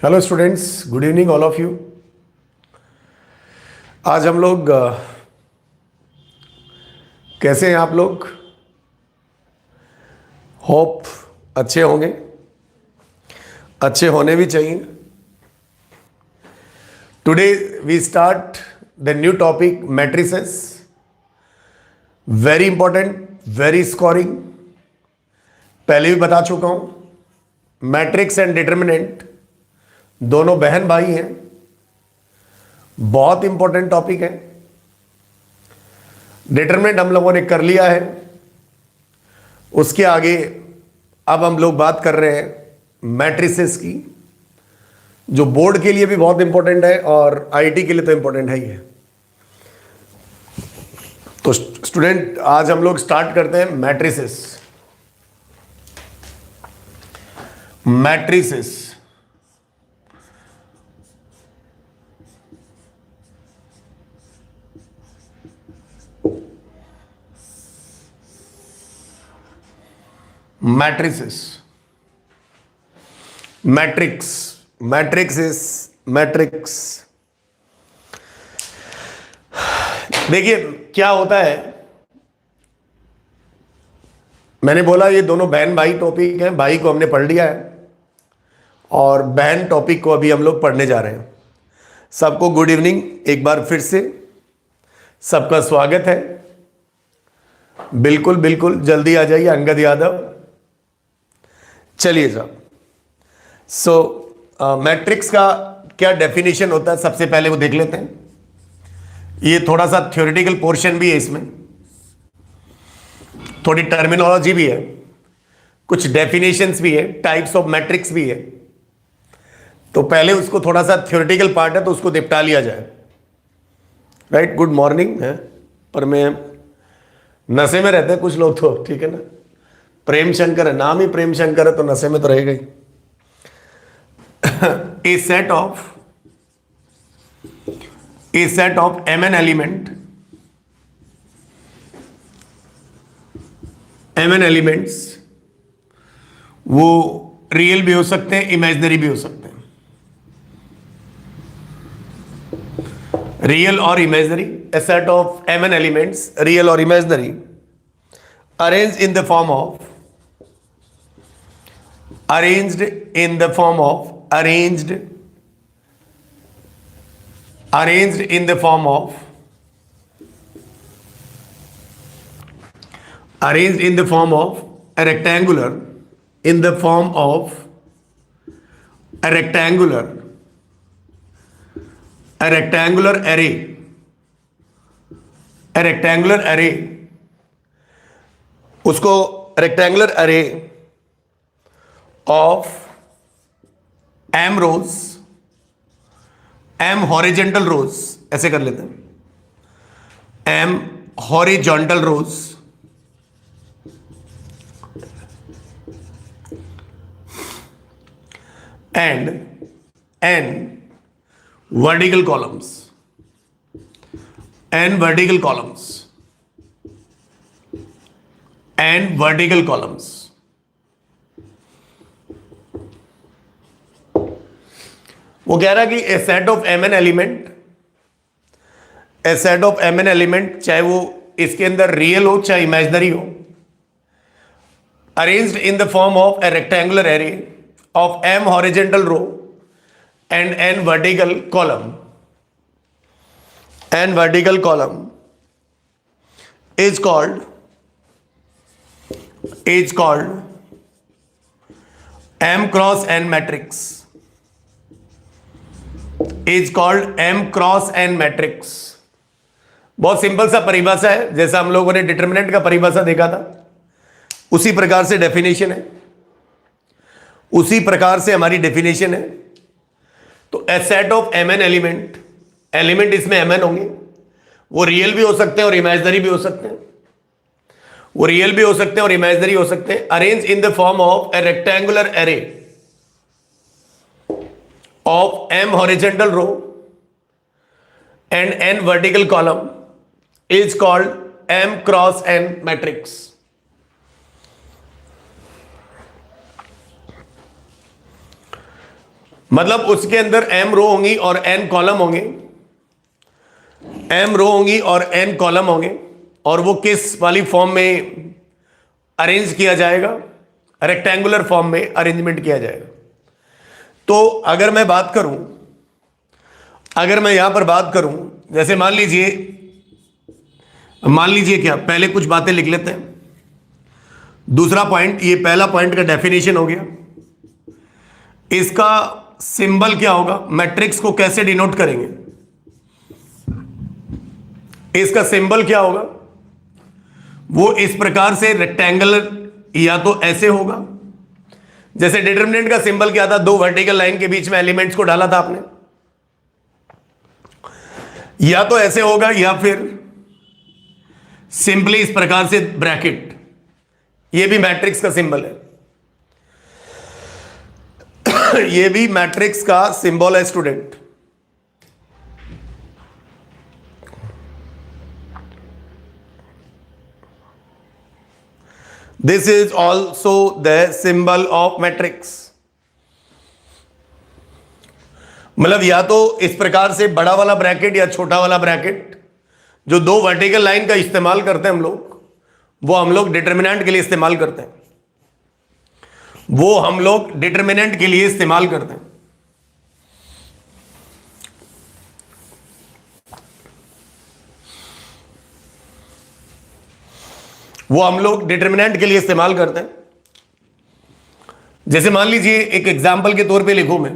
Hello students, good evening all of you. आज हम लोग कैसे हैं आप लोग? होप अच्छे होंगे, अच्छे होने भी चाहिए। Today we start the new topic matrices. Very important, very scoring. पहले भी बता चुका हूं, मैट्रिक्स एंड डिटर्मिनेंट दोनों बहन भाई हैं। बहुत इंपॉर्टेंट टॉपिक है। डिटरमिनेंट हम लोगों ने कर लिया है, उसके आगे अब हम लोग बात कर रहे हैं मैट्रिसेस की, जो बोर्ड के लिए भी बहुत इंपॉर्टेंट है और आईटी के लिए तो इंपॉर्टेंट है ही है। तो स्टूडेंट, आज हम लोग स्टार्ट करते हैं matrices. Matrices matrices matrix matrix matrix. देखिए क्या होता है, मैंने बोला ये दोनों बहन भाई टॉपिक हैं। भाई को हमने पढ़ लिया है और बहन टॉपिक को अभी हम लोग पढ़ने जा रहे हैं। सबको गुड इवनिंग एक बार फिर से, सबका स्वागत है। बिल्कुल बिल्कुल जल्दी आ जाइए। अंगद यादव, चलिए साहब। मैट्रिक्स का क्या डेफिनेशन होता है, सबसे पहले वो देख लेते हैं। ये थोड़ा सा थ्योरेटिकल पोर्शन भी है, इसमें थोड़ी टर्मिनोलॉजी भी है, कुछ डेफिनेशंस भी है, टाइप्स ऑफ मैट्रिक्स भी है। तो पहले उसको थोड़ा सा थ्योरेटिकल पार्ट है तो उसको निपटा लिया जाए। राइट, गुड मॉर्निंग है। पर मैं नशे में रहते हैं कुछ लोग तो, ठीक है ना। प्रेम शंकर है, नाम ही प्रेम शंकर है तो नशे में तो रहेगा ही। A set of mn elements वो रियल भी हो सकते हैं, इमेजिनरी भी हो सकते हैं। रियल और imaginary, a set of mn elements, real और imaginary, arranged in the form of arranged in the form of arranged in the form of arranged in the form of a rectangular, in the form of a rectangular array, a rectangular array, उसको rectangular array of m rows, m horizontal rows, ऐसे कर लेते हैं, m horizontal rows and n vertical columns, n vertical columns, n vertical columns। वो कह रहा है कि a set of m n element, a set of m n element, चाहे वो इसके अंदर रियल हो चाहे इमेजिनरी हो, arranged in the form of a rectangular array of m horizontal row and n vertical column, n vertical column is called m cross n matrix, is called m cross n matrix. बहुत simple सा परिभाषा है, जैसा हम लोगों ने determinant का परिभाषा देखा था उसी प्रकार से डेफिनेशन है, उसी प्रकार से हमारी डेफिनेशन है। तो a set of m n element, element इसमें एम एन होंगे, वो रियल भी हो सकते हैं और इमेजिनरी भी हो सकते हैं, वो रियल भी हो सकते हैं और इमेजिनरी हो सकते हैं। Arrange in the form of a rectangular array of m horizontal row and n vertical column is called m cross n matrix। मतलब उसके अंदर m रो होंगी और n कॉलम होंगे, m रो होंगी और n कॉलम होंगे, और वो किस वाली फॉर्म में अरेंज किया जाएगा? रेक्टेंगुलर फॉर्म में अरेंजमेंट किया जाएगा। तो अगर मैं बात करूं, अगर मैं यहां पर बात करूं, जैसे मान लीजिए क्या, पहले कुछ बातें लिख लेते हैं। दूसरा पॉइंट, ये पहला पॉइंट का डेफिनेशन हो गया। इसका सिंबल क्या होगा? मैट्रिक्स को कैसे डिनोट करेंगे? इसका सिंबल क्या होगा? वो इस प्रकार से रेक्टेंगुलर, या तो ऐसे होगा, जैसे डिटरमिनेंट का सिंबल क्या था? दो वर्टिकल लाइन के बीच में एलिमेंट्स को डाला था आपने, या तो ऐसे होगा, या फिर सिंपली इस प्रकार से ब्रैकेट। ये भी मैट्रिक्स का सिंबल है, ये भी मैट्रिक्स का सिंबल है student. This is also the symbol of matrix. मतलब या तो इस प्रकार से बड़ा वाला ब्रैकेट या छोटा वाला ब्रैकेट, जो दो वर्टिकल लाइन का इस्तेमाल करते हैं हम लोग, वो हम लोग डिटरमिनेंट के लिए इस्तेमाल करते हैं, वो हम लोग डिटरमिनेंट के लिए इस्तेमाल करते हैं। वो हम लोग डिटरमिनेंट के लिए इस्तेमाल करते हैं। जैसे मान लीजिए एक एग्जांपल के तौर पे लिखूं मैं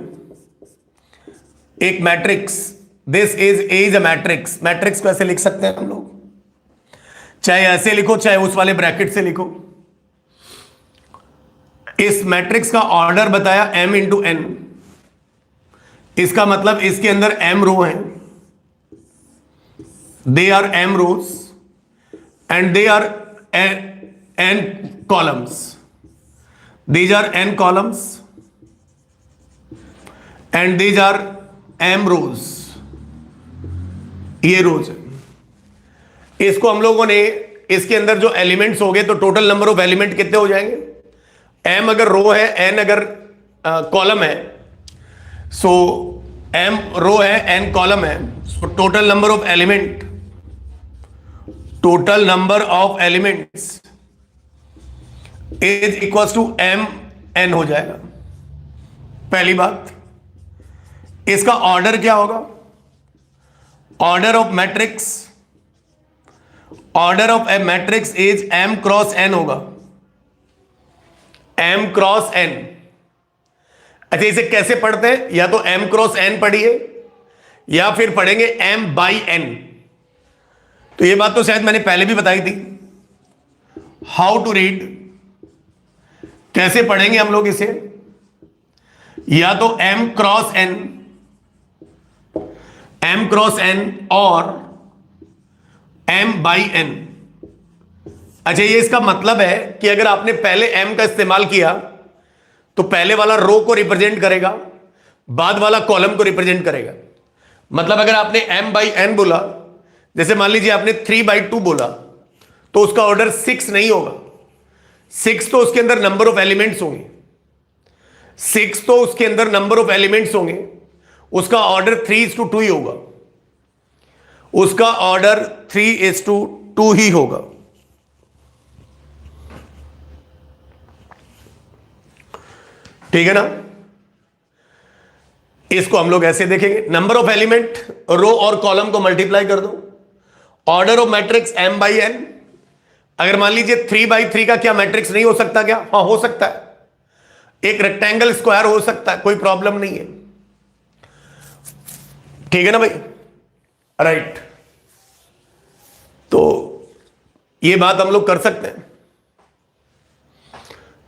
एक matrix, this is a matrix. Matrix को ऐसे लिख सकते हैं हम लोग, चाहे ऐसे लिखो चाहे उस वाले ब्रैकेट से लिखो। इस मैट्रिक्स का ऑर्डर बताया m इंटू n। इसका मतलब इसके अंदर m रो हैं, they are m rows and they are n columns, these are n columns and these are m rows. ये रोज है। इसको हम लोगों ने, इसके अंदर जो एलिमेंट्स हो गए, तो टोटल नंबर ऑफ एलिमेंट कितने हो जाएंगे? m अगर रो है, n अगर कॉलम है, सो m रो है, n कॉलम है, so total number of element, total number of elements is equal to m n हो जाएगा। पहली बात। इसका ऑर्डर क्या होगा? Order of matrix, order of A matrix is m cross n होगा, m क्रॉस n। अच्छा, इसे कैसे पढ़ते हैं? या तो m क्रॉस n पढ़िए या फिर पढ़ेंगे m बाई n। तो ये बात तो शायद मैंने पहले भी बताई थी, हाउ टू रीड, कैसे पढ़ेंगे हम लोग इसे। या तो m cross n, m cross n और m बाई n। अच्छा, ये इसका मतलब है कि अगर आपने पहले m का इस्तेमाल किया तो पहले वाला रो को रिप्रेजेंट करेगा, बाद वाला कॉलम को रिप्रेजेंट करेगा। मतलब अगर आपने m बाई n बोला, जैसे मान लीजिए आपने 3/2 बोला, तो उसका ऑर्डर 6 नहीं होगा। 6 तो उसके अंदर नंबर ऑफ एलिमेंट्स होंगे, 6 तो उसके अंदर नंबर ऑफ एलिमेंट्स होंगे, उसका ऑर्डर 3:2 ही होगा, उसका ऑर्डर 3:2 ही होगा। ठीक है ना? इसको हम लोग ऐसे देखेंगे, नंबर ऑफ एलिमेंट, रो और कॉलम को मल्टीप्लाई कर दो, order of matrix m by n। अगर मान लीजिए 3/3 का क्या मैट्रिक्स नहीं हो सकता क्या? हाँ, हो सकता है। एक रेक्टेंगल स्क्वायर हो सकता है, कोई प्रॉब्लम नहीं है। ठीक है ना भाई? राइट। तो ये बात हम लोग कर सकते हैं।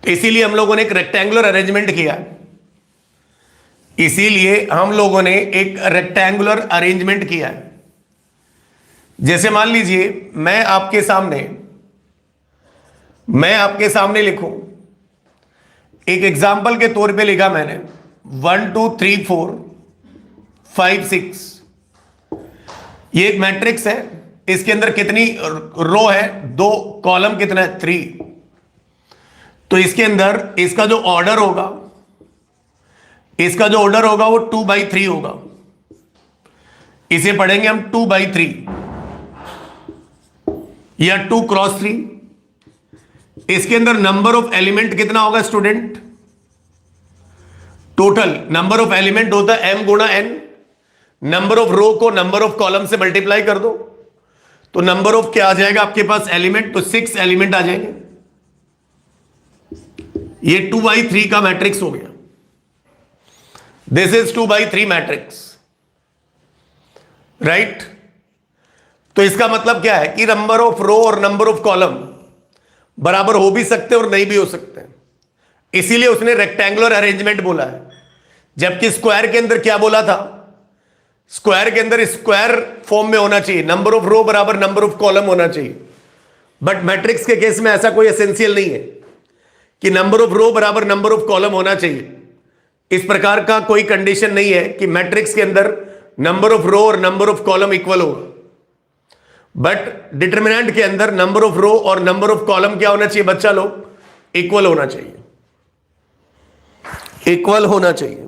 इसीलिए हम लोगों ने एक रेक्टेंगुलर अरेंजमेंट किया, इसीलिए हम लोगों ने एक रेक्टेंगुलर अरेंजमेंट किया है। जैसे मान लीजिए मैं आपके सामने लिखूं, एक एग्जाम्पल के तौर पे लिखा मैंने 1 2 3 4 5 6। ये एक मैट्रिक्स है, इसके अंदर कितनी रो है? 2 कॉलम कितना है? 3। तो इसके अंदर इसका जो ऑर्डर होगा, इसका जो ऑर्डर होगा वो 2/3 होगा। इसे पढ़ेंगे हम 2/3 या 2x3। इसके अंदर नंबर ऑफ एलिमेंट कितना होगा student? Total number of element होता है m गुणा n। नंबर ऑफ रो को नंबर ऑफ कॉलम से मल्टीप्लाई कर दो तो नंबर ऑफ क्या आ जाएगा आपके पास एलिमेंट, तो 6 एलिमेंट आ जाएंगे। ये 2/3 का मैट्रिक्स हो गया। This is 2/3 matrix, right. तो इसका मतलब क्या है कि नंबर ऑफ रो और नंबर ऑफ कॉलम बराबर हो भी सकते और नहीं भी हो सकते, इसीलिए उसने रेक्टेंगुलर अरेंजमेंट बोला है। जबकि स्क्वायर के अंदर क्या बोला था? स्क्वायर के अंदर स्क्वायर फॉर्म में होना चाहिए, नंबर ऑफ रो बराबर नंबर ऑफ कॉलम होना चाहिए। बट मैट्रिक्स के केस में ऐसा कोई एसेंशियल नहीं है कि नंबर ऑफ रो बराबर नंबर ऑफ कॉलम होना चाहिए। इस प्रकार का कोई कंडीशन नहीं है कि मैट्रिक्स के अंदर नंबर ऑफ रो और नंबर ऑफ कॉलम इक्वल हो। बट डिटरमिनेंट के अंदर नंबर ऑफ रो और नंबर ऑफ कॉलम क्या होना चाहिए बच्चा लोग? इक्वल होना चाहिए, इक्वल होना चाहिए।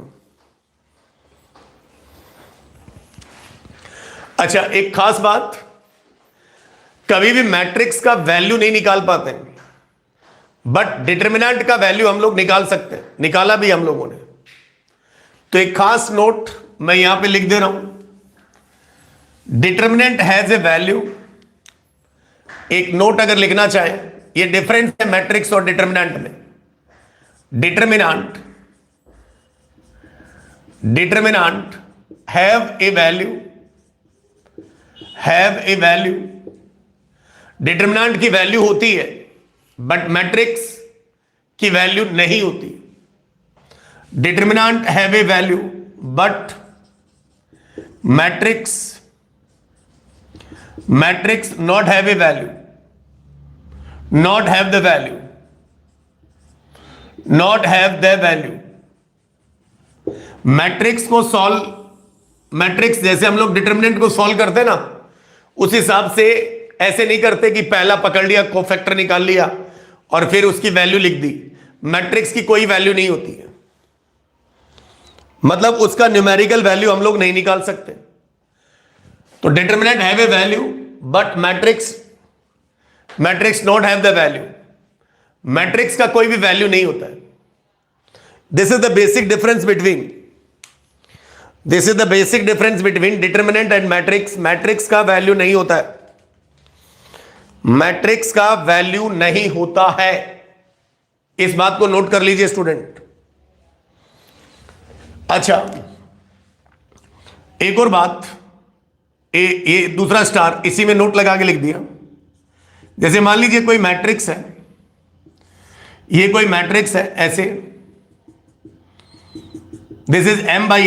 अच्छा, एक खास बात, कभी भी मैट्रिक्स का वैल्यू नहीं निकाल पाते हैं, बट डिटरमिनेंट का वैल्यू हम लोग निकाल सकते हैं, निकाला भी हम लोगों ने। तो एक खास नोट मैं यहां पे लिख दे रहा हूं, डिटरमिनेंट हैज ए वैल्यू। एक नोट अगर लिखना चाहें, ये डिफरेंस है मैट्रिक्स और डिटरमिनेंट में। Determinant have a value, have a value. Determinant की वैल्यू होती है बट मैट्रिक्स की वैल्यू नहीं होती। Determinant have a value but matrix not have a value, not have the value, not have the value. Matrix को solve, matrix जैसे हम लोग डिटरमिनेंट को सॉल्व करते हैं ना, उस हिसाब से ऐसे नहीं करते कि पहला पकड़ लिया, कोफैक्टर निकाल लिया और फिर उसकी वैल्यू लिख दी। मैट्रिक्स की कोई वैल्यू नहीं होती है, मतलब उसका न्यूमेरिकल वैल्यू हम लोग नहीं निकाल सकते। तो determinant have a value but matrix not have the value. Matrix का कोई भी वैल्यू नहीं होता है। This is the basic difference between determinant and matrix. Matrix का वैल्यू नहीं होता है, मैट्रिक्स का वैल्यू नहीं होता है। इस बात को नोट कर लीजिए स्टूडेंट। अच्छा, एक और बात, ये दूसरा स्टार इसी में नोट लगा के लिख दिया। जैसे मान लीजिए कोई मैट्रिक्स है, ये कोई मैट्रिक्स है ऐसे, this is m by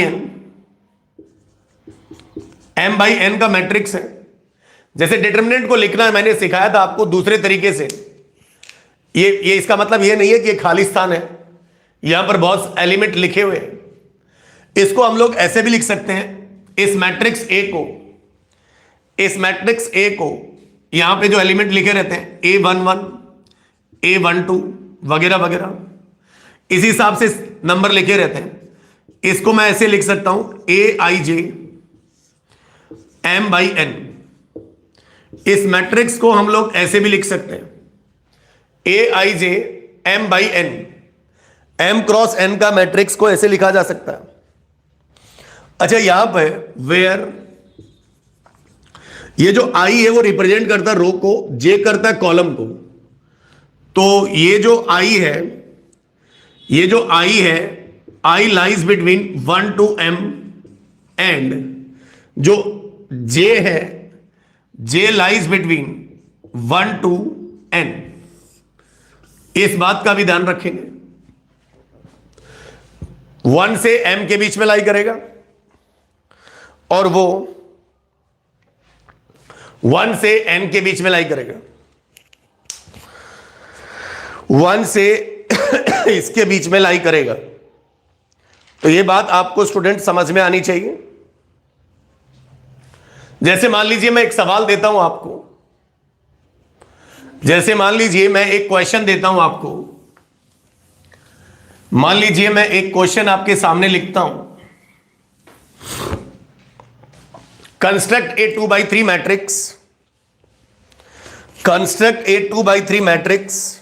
n का मैट्रिक्स है। जैसे डिटरमिनेंट को लिखना है, मैंने सिखाया था आपको दूसरे तरीके से। ये इसका मतलब ये नहीं है कि ये खाली स्थान है, यहां पर बहुत एलिमेंट लिखे हुए हैं। इसको हम लोग ऐसे भी लिख सकते हैं, इस मैट्रिक्स ए को यहां पे जो एलिमेंट लिखे रहते हैं A11, A12 वगैरह वगैरह, इसी हिसाब से नंबर लिखे रहते हैं। इसको मैं ऐसे लिख सकता हूं Aij m by n। इस मैट्रिक्स को हम लोग ऐसे भी लिख सकते हैं Aij m by n। m cross n का मैट्रिक्स को ऐसे लिखा जा सकता है। अच्छा, यहां पर वेयर, ये जो i है वो रिप्रेजेंट करता है रो को, j करता है कॉलम को। तो ये जो i है, i lies between 1 to m and जो j है, j lies between 1 to n। इस बात का भी ध्यान रखेंगे, 1 से m के बीच में लाई करेगा और वो 1 से n के बीच में लाई करेगा। 1 से इसके बीच में लाई करेगा। तो ये बात आपको स्टूडेंट समझ में आनी चाहिए। जैसे मान लीजिए मैं एक सवाल देता हूं आपको, जैसे मान लीजिए मैं एक क्वेश्चन देता हूं आपको मान लीजिए मैं एक क्वेश्चन आपके सामने लिखता हूं, construct a 2/3 matrix, construct a 2/3 matrix.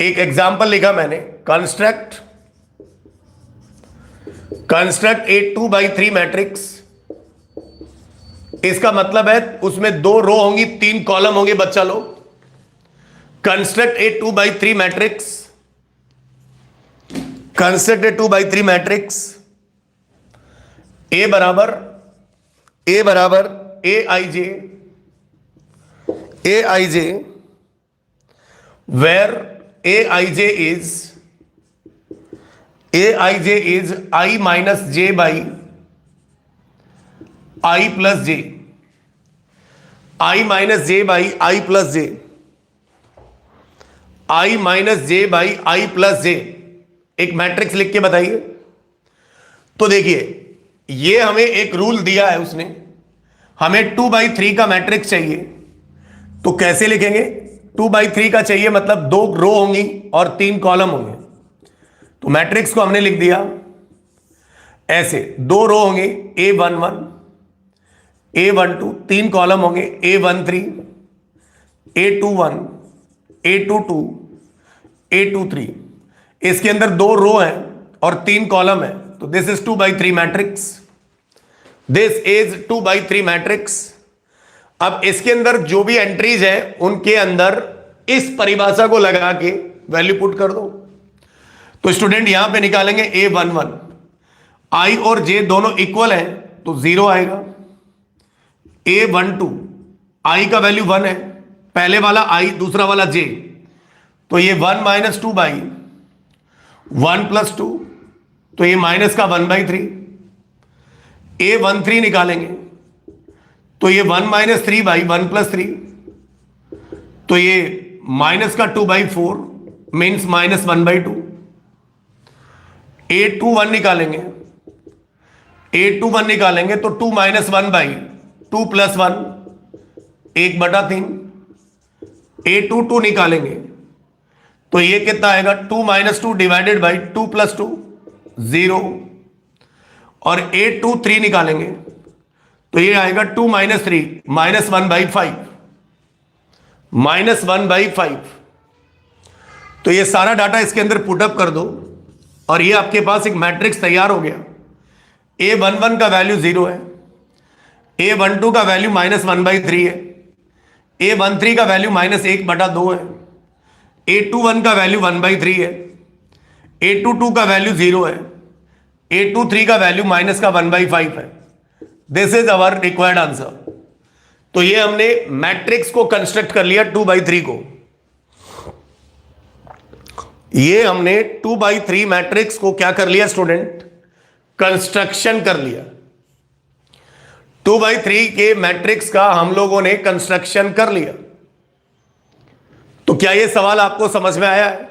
एक एग्जाम्पल लिखा मैंने, कंस्ट्रक्ट ए 2/3 मैट्रिक्स। इसका मतलब है उसमें 2 रो होंगी, 3 कॉलम होंगे बच्चा लोग। Construct a 2/3 matrix, construct a 2/3 matrix. A बराबर a i j where a i j is i minus j by i plus j, i minus j by i plus j, i minus j by i plus j. एक matrix लिख के बताइए। तो देखिए, ये हमें एक रूल दिया है उसने, हमें 2/3 का मैट्रिक्स चाहिए। तो कैसे लिखेंगे? 2/3 का चाहिए मतलब 2 रो होंगी और 3 कॉलम होंगे। तो मैट्रिक्स को हमने लिख दिया ऐसे, 2 रो होंगे A11 A12, 3 कॉलम होंगे A13 A21 A22 A23। इसके अंदर 2 रो हैं और 3 कॉलम है, तो this is 2/3 matrix, this is 2/3 matrix. अब इसके अंदर जो भी एंट्रीज है उनके अंदर इस परिभाषा को लगा के वैल्यू पुट कर दो। तो स्टूडेंट यहां पे निकालेंगे A11, आई और जे दोनों इक्वल हैं तो 0 आएगा। A12, आई का वैल्यू 1 है, पहले वाला आई दूसरा वाला जे, तो ये 1 - 2 बाई 1 + 2, तो ये माइनस का 1/3। A13 निकालेंगे तो ये 1 - 3 बाई 1 + 3, तो ये माइनस का 2/4 मीन्स -1/2। A21 निकालेंगे, A21 निकालेंगे तो 2 - 1/2 + 1 1/3। A22 निकालेंगे तो ये कितना आएगा? 2 - 2 डिवाइडेड बाई 2 + 2 0। और A23 निकालेंगे तो ये आएगा 2 - 3 -1/5 -1/5। तो ये सारा डाटा इसके अंदर पुटअप कर दो और ये आपके पास एक मैट्रिक्स तैयार हो गया। A11 का वैल्यू 0 है, A12 का वैल्यू -1/3 है, A13 का वैल्यू -1/2 है, A21 का वैल्यू 1/3 है, A22 का वैल्यू 0 है, A23 का वैल्यू -1/5 है। This is our required answer. तो ये हमने मैट्रिक्स को कंस्ट्रक्ट कर लिया 2/3 को। ये हमने 2/3 मैट्रिक्स को क्या कर लिया स्टूडेंट? कंस्ट्रक्शन कर लिया। 2/3 के मैट्रिक्स का हम लोगों ने कंस्ट्रक्शन कर लिया। तो क्या ये सवाल आपको समझ में आया है?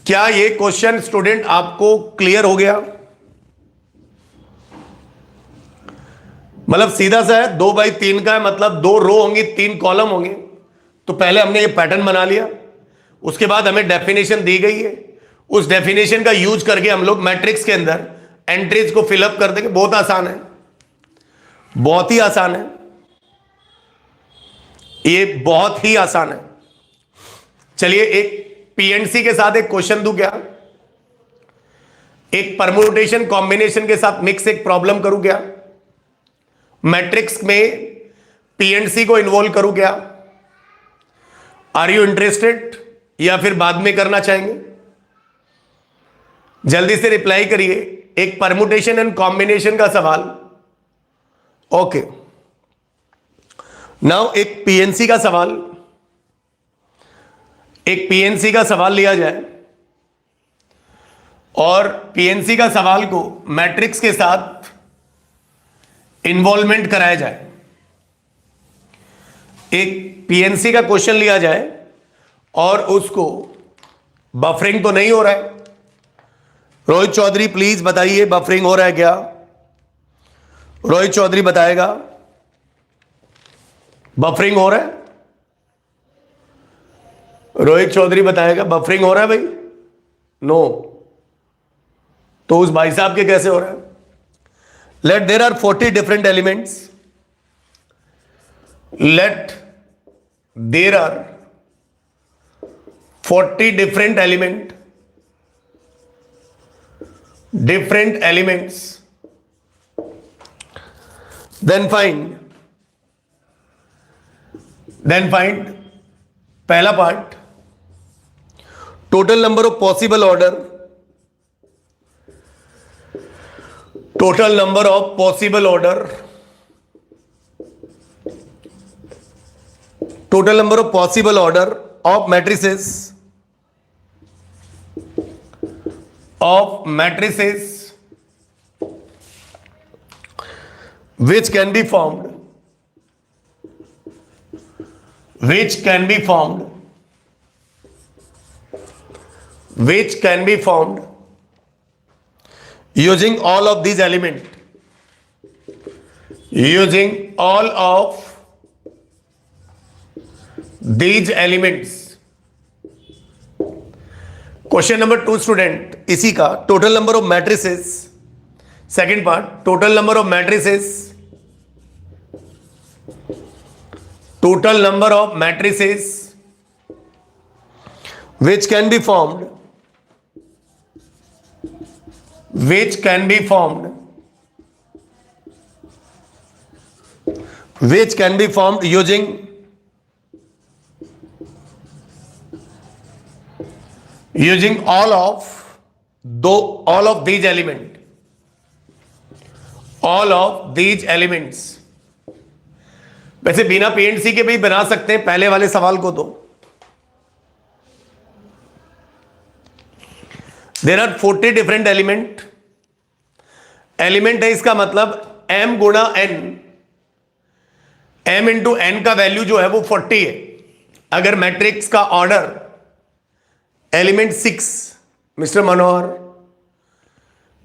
क्या ये क्वेश्चन स्टूडेंट आपको क्लियर हो गया? मतलब सीधा सा है, 2/3 का है मतलब 2 रो होंगी 3 कॉलम होंगे। तो पहले हमने ये पैटर्न बना लिया, उसके बाद हमें डेफिनेशन दी गई है, उस डेफिनेशन का यूज करके हम लोग मैट्रिक्स के अंदर एंट्रीज को फिलअप कर देंगे। बहुत आसान है, बहुत ही आसान है, ये बहुत ही आसान है। चलिए एक पीएनसी के साथ एक क्वेश्चन दूं क्या? एक परम्यूटेशन कॉम्बिनेशन के साथ मिक्स एक प्रॉब्लम करूं क्या? मैट्रिक्स में पीएनसी को इन्वॉल्व करूं क्या? आर यू इंटरेस्टेड या फिर बाद में करना चाहेंगे? जल्दी से रिप्लाई करिए। एक परम्यूटेशन एंड कॉम्बिनेशन का सवाल। ओके, नाउ एक पीएनसी का सवाल, एक पीएनसी का सवाल लिया जाए और पीएनसी का सवाल को मैट्रिक्स के साथ इन्वॉल्वमेंट कराया जाए। एक पीएनसी का क्वेश्चन लिया जाए और उसको बफरिंग तो नहीं हो रहा है। रोहित चौधरी प्लीज बताइए, बफरिंग हो रहा है क्या? रोहित चौधरी बताएगा, बफरिंग हो रहा है? रोहित चौधरी बताएगा बफरिंग हो रहा है भाई? नो। तो उस भाई साहब के कैसे हो रहा है? Let there are 40 different elements, let there are 40 different elements, then find पहला part, total number of possible order, total number of possible order of matrices which can be formed using all of these elements, question number 2 student इसी का, total number of matrices, second part, total number of matrices which can be formed using all of these elements. वैसे बिना PNC के भी बना सकते हैं पहले वाले सवाल को। तो देयर आर 40 डिफरेंट एलिमेंट है, इसका मतलब m गुणा n, m इंटू n का वैल्यू जो है वो 40 है। अगर मैट्रिक्स का ऑर्डर एलिमेंट 6, मिस्टर मनोहर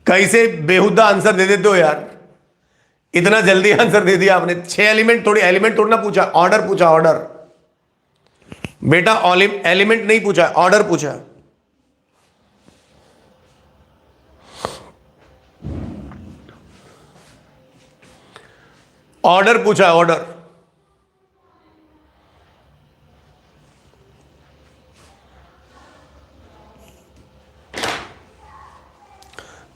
कैसे बेहुदा आंसर दे देते हो यार, इतना जल्दी आंसर दे दिया आपने। 6 एलिमेंट थोड़ी ना पूछा, ऑर्डर पूछा, ऑर्डर बेटा, एलिमेंट नहीं पूछा, ऑर्डर पूछा। ऑर्डर पूछा, ऑर्डर।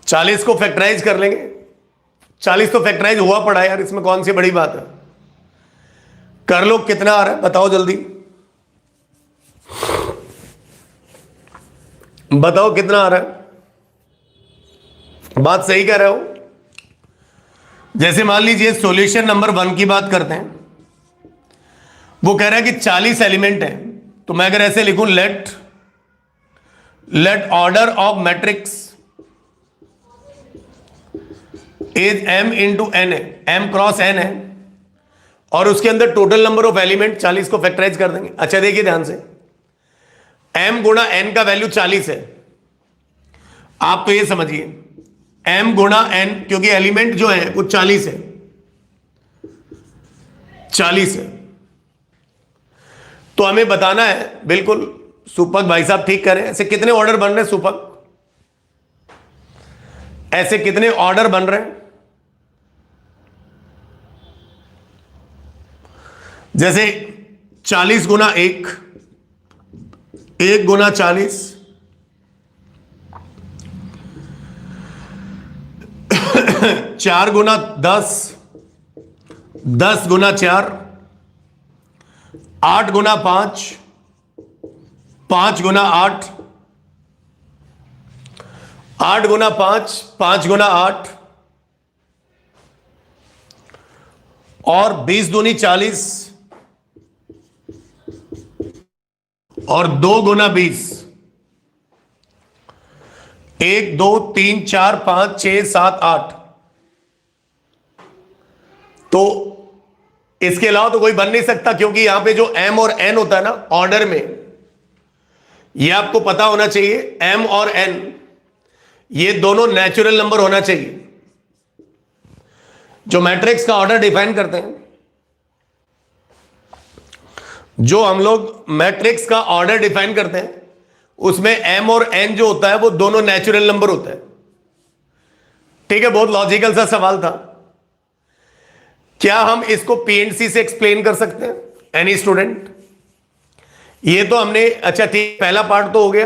चालीस को फैक्टराइज कर लेंगे, 40 तो फैक्टराइज हुआ पड़ा यार, इसमें कौन सी बड़ी बात है। कर लो, कितना आ रहा है बताओ जल्दी, बताओ कितना आ रहा है। बात सही कह रहे हो। जैसे मान लीजिए सॉल्यूशन नंबर 1 की बात करते हैं, वो कह रहा है कि 40 एलिमेंट है। तो मैं अगर ऐसे लिखूं, let order of matrix is m into n है, m क्रॉस n है, और उसके अंदर टोटल नंबर ऑफ एलिमेंट 40 को फैक्टराइज कर देंगे। अच्छा देखिए ध्यान से, m गुणा n का वैल्यू 40 है। आप तो ये समझिए m गुणा n, क्योंकि एलिमेंट जो है वो 40 है, 40 है। तो हमें बताना है, बिल्कुल सुपक भाई साहब ठीक करें, ऐसे कितने ऑर्डर बन रहे हैं सुपक, ऐसे कितने ऑर्डर बन रहे हैं। जैसे 40 गुना 1, 1 गुना 40, 4 गुना 10, 10 गुना 4, 8 गुना 5, 5 गुना 8, 8 गुना 5, 5 गुना 8, और 20 दूनी 40, और 2 गुना 20, 1 2 3 4 5 6 7 8। तो इसके अलावा तो कोई बन नहीं सकता, क्योंकि यहां पे जो m और n होता है ना ऑर्डर में, यह आपको पता होना चाहिए, m और n ये दोनों नेचुरल नंबर होना चाहिए जो मैट्रिक्स का ऑर्डर डिफाइन करते हैं। जो हम लोग मैट्रिक्स का ऑर्डर डिफाइन करते हैं उसमें एम और एन जो होता है वो दोनों नेचुरल नंबर होता है। ठीक है, बहुत लॉजिकल सा सवाल था। क्या हम इसको पीएनसी से एक्सप्लेन कर सकते हैं? Any student? ये तो हमने, अच्छा ठीक, पहला पार्ट तो हो गया,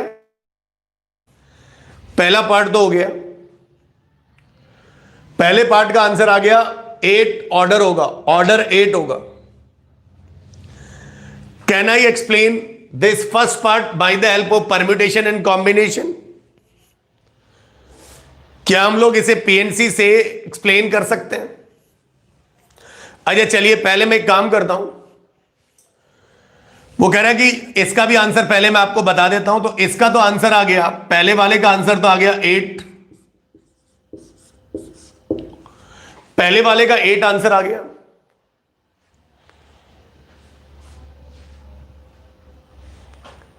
पहला पार्ट तो हो गया। पहले पार्ट का आंसर आ गया 8 ऑर्डर होगा, ऑर्डर 8 होगा। Can I explain this first part by the help of permutation and combination? क्या हम लोग इसे पीएनसी से एक्सप्लेन कर सकते हैं? अच्छा चलिए, पहले मैं एक काम करता हूं। वो कह रहा है कि इसका भी आंसर पहले मैं आपको बता देता हूं। तो इसका तो आंसर आ गया, पहले वाले का आंसर तो आ गया 8, पहले वाले का 8 आंसर आ गया।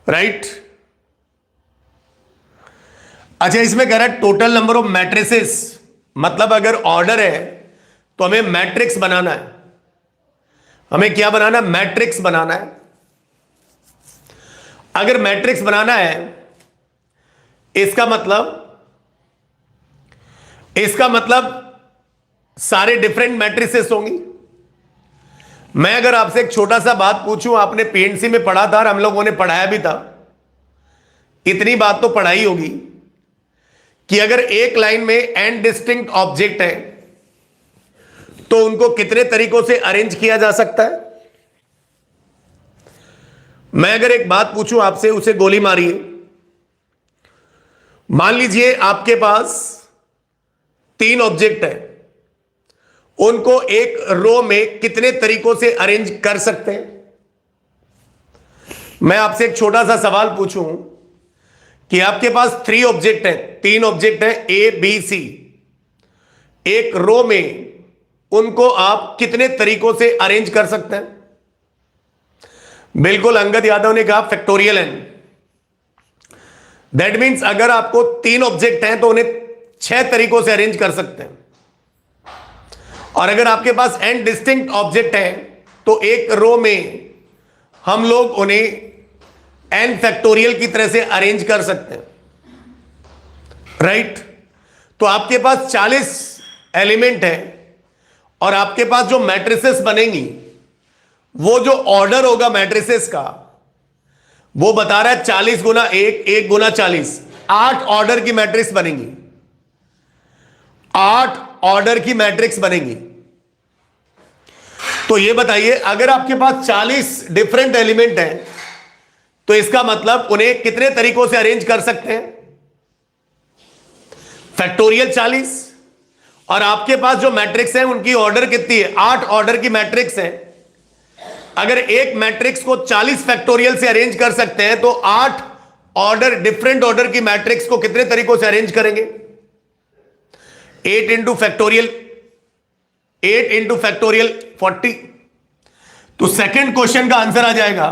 राइट? अच्छा, इसमें कह रहा है टोटल नंबर ऑफ मैट्रिसेस, मतलब अगर ऑर्डर है तो हमें मैट्रिक्स बनाना है। हमें क्या बनाना है? मैट्रिक्स बनाना है। अगर मैट्रिक्स बनाना है, इसका मतलब सारे डिफरेंट मैट्रिसेस होंगी। मैं अगर आपसे एक छोटा सा बात पूछूं, आपने पीएनसी में पढ़ा था और हम लोगों ने पढ़ाया भी था, इतनी बात तो पढ़ाई होगी कि अगर एक लाइन में एन डिस्टिंक्ट ऑब्जेक्ट है तो उनको कितने तरीकों से अरेंज किया जा सकता है। मैं अगर एक बात पूछूं आपसे, उसे गोली मारिए। मान लीजिए आपके पास 3 ऑब्जेक्ट है, उनको एक रो में कितने तरीकों से अरेंज कर सकते हैं? मैं आपसे एक छोटा सा सवाल पूछूं कि आपके पास 3 ऑब्जेक्ट है, 3 ऑब्जेक्ट है ए बी सी, एक रो में उनको आप कितने तरीकों से अरेंज कर सकते हैं? बिल्कुल, अंगद यादव ने कहा फैक्टोरियल एन। दैट मीन्स अगर आपको 3 ऑब्जेक्ट हैं तो उन्हें 6 तरीकों से अरेंज कर सकते हैं। और अगर आपके पास n डिस्टिंक्ट ऑब्जेक्ट है तो एक रो में हम लोग उन्हें n फैक्टोरियल की तरह से अरेंज कर सकते हैं। राइट? तो आपके पास 40 एलिमेंट है और आपके पास जो मैट्रिसेस बनेंगी, वो जो ऑर्डर होगा मैट्रिसेस का, वो बता रहा है 40 गुना 1, 1 गुना 40, 8 ऑर्डर की मैट्रिक्स बनेंगी। 8 ऑर्डर की मैट्रिक्स बनेगी। तो ये बताइए, अगर आपके पास 40 डिफरेंट एलिमेंट हैं तो इसका मतलब उन्हें कितने तरीकों से अरेंज कर सकते हैं? फैक्टोरियल 40। और आपके पास जो मैट्रिक्स है उनकी ऑर्डर कितनी है? 8 ऑर्डर की मैट्रिक्स है। अगर एक मैट्रिक्स को 40 फैक्टोरियल से अरेंज कर सकते हैं तो 8 ऑर्डर, डिफरेंट ऑर्डर की मैट्रिक्स को कितने तरीकों से अरेंज करेंगे? 8 इंटू फैक्टोरियल 40। तो सेकंड क्वेश्चन का आंसर आ जाएगा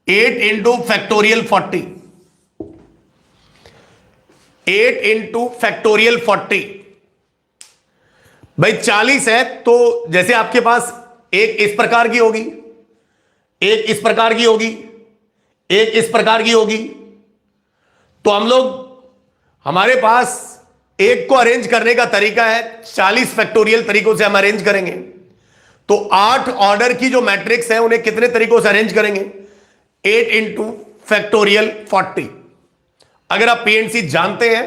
8 इंटू फैक्टोरियल 40। 8 into factorial 40। भाई 40 है तो जैसे आपके पास एक इस प्रकार की होगी, एक इस प्रकार की होगी, एक इस प्रकार की होगी। तो हम लोग, हमारे पास एक को अरेंज करने का तरीका है 40 फैक्टोरियल तरीकों से हम अरेंज करेंगे। तो 8 ऑर्डर की जो मैट्रिक्स है उन्हें कितने तरीकों से अरेंज करेंगे? 8 इंटू फैक्टोरियल 40। अगर आप पीएनसी जानते हैं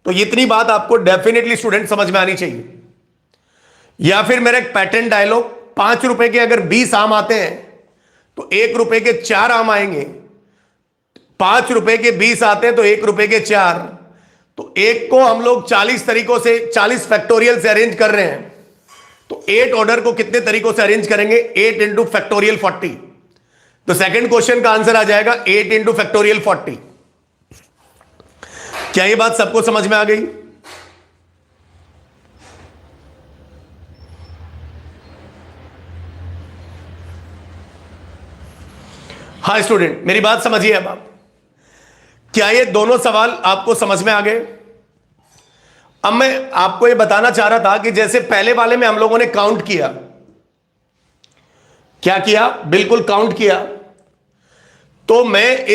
तो इतनी बात आपको डेफिनेटली स्टूडेंट समझ में आनी चाहिए। या फिर मेरा एक पैटर्न डायलॉग, 5 रुपए के अगर 20 आम आते हैं तो 1 रुपए के 4 आम आएंगे। 5 रुपए के 20 आते हैं तो 1 रुपए के 4। तो एक को हम लोग 40 तरीकों से, 40 फैक्टोरियल से अरेंज कर रहे हैं। तो 8 ऑर्डर को कितने तरीकों से अरेंज करेंगे? 8 इंटू फैक्टोरियल 40। तो सेकंड क्वेश्चन का आंसर आ जाएगा 8 इंटू फैक्टोरियल 40। क्या ये बात सबको समझ में आ गई? हाँ स्टूडेंट, मेरी बात समझिए अब आप। क्या ये दोनों सवाल आपको समझ में आ गए? अब मैं आपको ये बताना चाह रहा था कि जैसे पहले वाले में हम लोगों ने काउंट किया क्या किया, बिल्कुल काउंट किया। तो मैं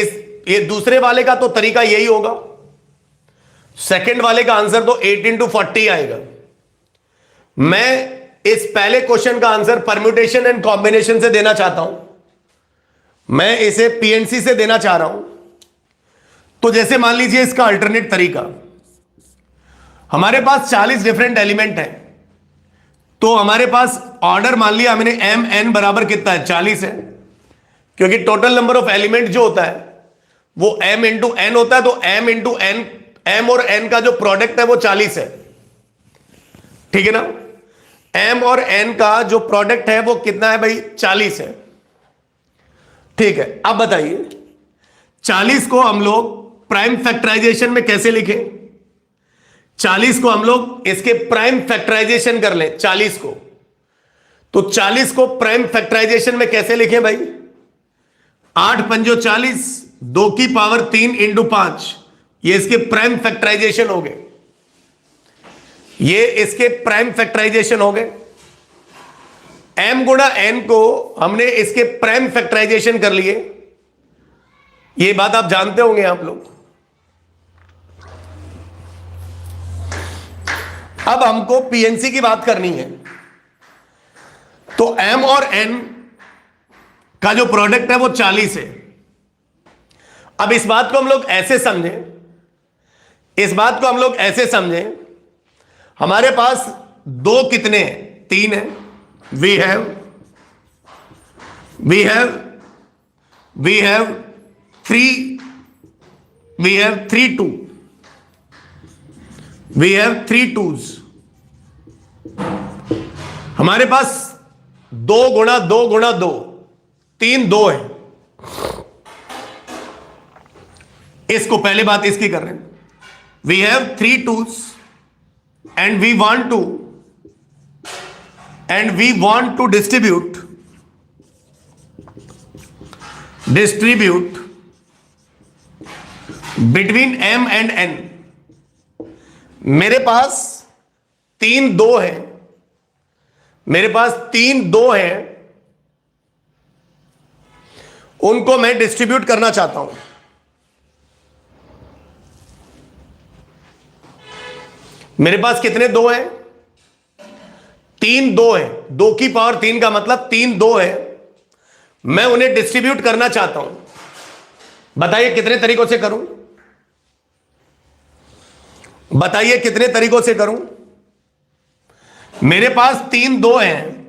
ये दूसरे वाले का तो तरीका यही होगा, सेकंड वाले का आंसर तो 8 इंटू 40 आएगा। मैं इस पहले क्वेश्चन का आंसर परम्यूटेशन एंड कॉम्बिनेशन से देना चाहता हूं, मैं इसे पीएनसी से देना चाह रहा हूं। तो जैसे मान लीजिए इसका अल्टरनेट तरीका, हमारे पास 40 डिफरेंट एलिमेंट है, तो हमारे पास ऑर्डर मान लिया हमने एम एन बराबर कितना है, 40 है, क्योंकि टोटल नंबर ऑफ एलिमेंट जो होता है वो m इंटू एन होता है। तो m इंटू एन, m और n का जो प्रोडक्ट है वो 40 है, ठीक है ना। m और n का जो प्रोडक्ट है वो कितना है भाई, 40 है, ठीक है। अब बताइए 40 को हम लोग प्राइम फैक्टराइजेशन में कैसे लिखें। 40 को हम लोग इसके प्राइम फैक्टराइजेशन कर लें 40 को, तो 40 को प्राइम फैक्टराइजेशन में कैसे लिखें भाई, 8 पंजो 40, 2 की पावर 3 इंटू 5, ये इसके प्राइम फैक्टराइजेशन हो गए, ये इसके प्राइम फैक्टराइजेशन हो गए। m गुणा n को हमने इसके प्राइम फैक्टराइजेशन कर लिए, ये बात आप जानते होंगे आप लोग। अब हमको पीएनसी की बात करनी है, तो m और n का जो प्रोडक्ट है वो 40 है। अब इस बात को हम लोग ऐसे समझें, इस बात को हम लोग ऐसे समझें, हमारे पास दो कितने हैं, 3 है। We have 3 2, we have 3 2s। हमारे पास 2 गुणा 2 गुणा 2, 3 2 है। इसको पहले बात इसकी कर रहे हैं, we have 3 2s and we want to distribute between m and n। मेरे पास 3 2 है, मेरे पास 3 2 है, उनको मैं डिस्ट्रीब्यूट करना चाहता हूं। मेरे पास कितने 2 हैं, 3 2 है, 2 की पावर 3 का मतलब 3 2 है, मैं उन्हें डिस्ट्रीब्यूट करना चाहता हूं। बताइए कितने तरीकों से करूं, बताइए कितने तरीकों से करूं। मेरे पास 3 2 हैं,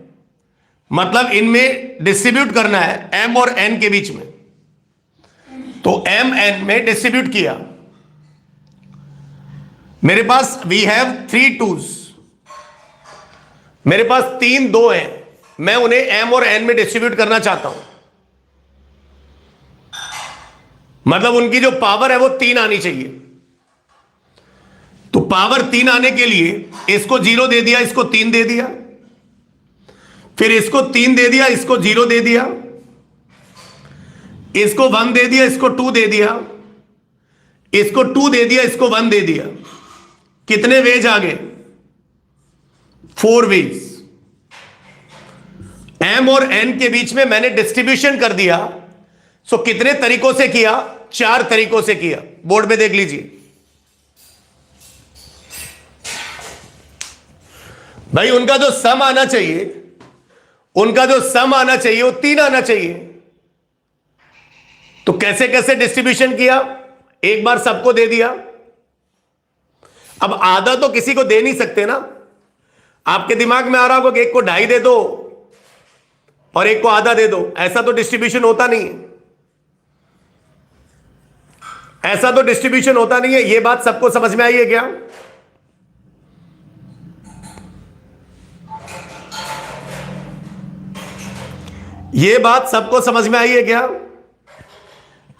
मतलब इनमें डिस्ट्रीब्यूट करना है m और n के बीच में, तो m n में डिस्ट्रीब्यूट किया। मेरे पास वी हैव 3 2s, मेरे पास 3 2 हैं, मैं उन्हें m और n में डिस्ट्रीब्यूट करना चाहता हूं, मतलब उनकी जो पावर है वो 3 आनी चाहिए। तो पावर 3 आने के लिए इसको 0 दे दिया, इसको 3 दे दिया, फिर इसको 3 दे दिया, इसको 0 दे दिया, इसको 1 दे दिया, इसको 2 दे दिया, इसको 2 दे दिया, इसको 1 दे दिया। कितने वेज आ गए, 4 वेज। m और n के बीच में मैंने डिस्ट्रीब्यूशन कर दिया। सो कितने तरीकों से किया, 4 तरीकों से किया। बोर्ड में देख लीजिए भाई, उनका जो सम आना चाहिए, उनका जो सम आना चाहिए वो 3 आना चाहिए। तो कैसे कैसे डिस्ट्रीब्यूशन किया, एक बार सबको दे दिया। अब आधा तो किसी को दे नहीं सकते ना, आपके दिमाग में आ रहा होगा कि एक को 2.5 दे दो और एक को आधा दे दो, ऐसा तो डिस्ट्रीब्यूशन होता नहीं है, ऐसा तो डिस्ट्रीब्यूशन होता नहीं है। यह बात सबको समझ में आई है क्या? यह बात सबको समझ में आई है क्या?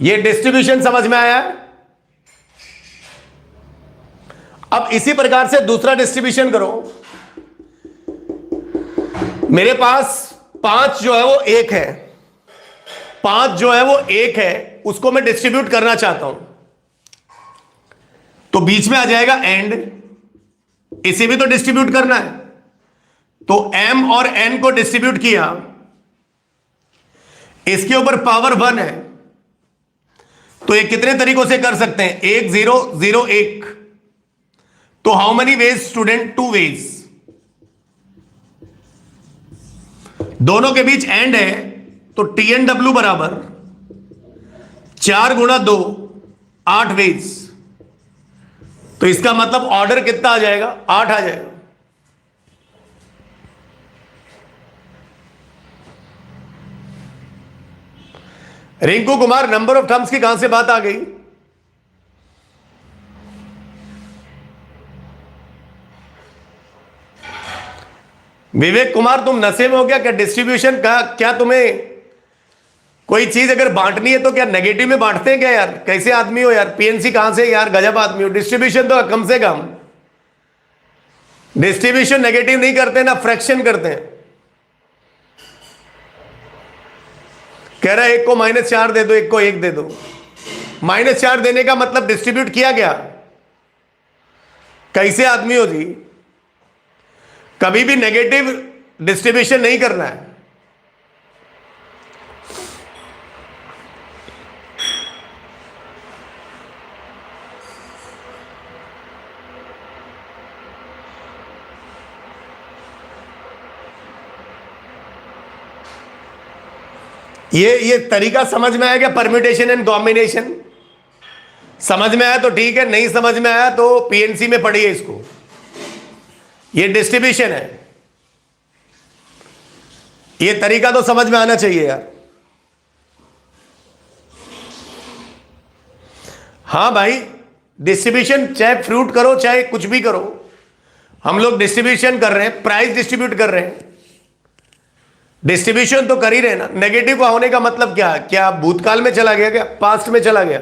यह डिस्ट्रीब्यूशन समझ में आया है? अब इसी प्रकार से दूसरा डिस्ट्रीब्यूशन करो। मेरे पास 5 जो है वो 1 है, 5 जो है वो 1 है, उसको मैं डिस्ट्रीब्यूट करना चाहता हूं, तो बीच में आ जाएगा एंड, इसे भी तो डिस्ट्रीब्यूट करना है। तो m और n को डिस्ट्रीब्यूट किया, इसके ऊपर पावर 1 है, तो ये कितने तरीकों से कर सकते हैं? 1 0 0 1। तो how many ways student? 2 ways. दोनों के बीच एंड है, तो TNW बराबर 4 गुणा 2 8 वेज। तो इसका मतलब ऑर्डर कितना आ जाएगा? 8 आ जाएगा। Rinku Kumar, number of terms की कहां से बात आ गई? विवेक कुमार, तुम नशे में हो क्या? क्या डिस्ट्रीब्यूशन का क्या तुम्हें कोई चीज अगर बांटनी है तो क्या नेगेटिव में बांटते हैं क्या यार? कैसे आदमी हो यार? पीएनसी कहां से यार? गजब आदमी हो। डिस्ट्रीब्यूशन तो कम से कम डिस्ट्रीब्यूशन नेगेटिव नहीं करते ना, फ्रैक्शन करते हैं। कह रहा है एक को -4 दे दो, एक को 1 दे दो। -4 देने का मतलब डिस्ट्रीब्यूट किया गया। कैसे आदमी हो जी? कभी भी नेगेटिव डिस्ट्रीब्यूशन नहीं करना है। ये तरीका समझ में आया क्या? परम्यूटेशन एंड कॉम्बिनेशन समझ में आया तो ठीक है, नहीं समझ में आया तो पीएनसी में पढ़िए इसको। ये डिस्ट्रीब्यूशन है, ये तरीका तो समझ में आना चाहिए यार। हाँ भाई, डिस्ट्रीब्यूशन चाहे फ्रूट करो चाहे कुछ भी करो, हम लोग डिस्ट्रीब्यूशन कर रहे हैं, प्राइस डिस्ट्रीब्यूट कर रहे हैं, डिस्ट्रीब्यूशन तो कर ही रहे ना। नेगेटिव का होने का मतलब क्या? क्या भूतकाल में चला गया? क्या पास्ट में चला गया?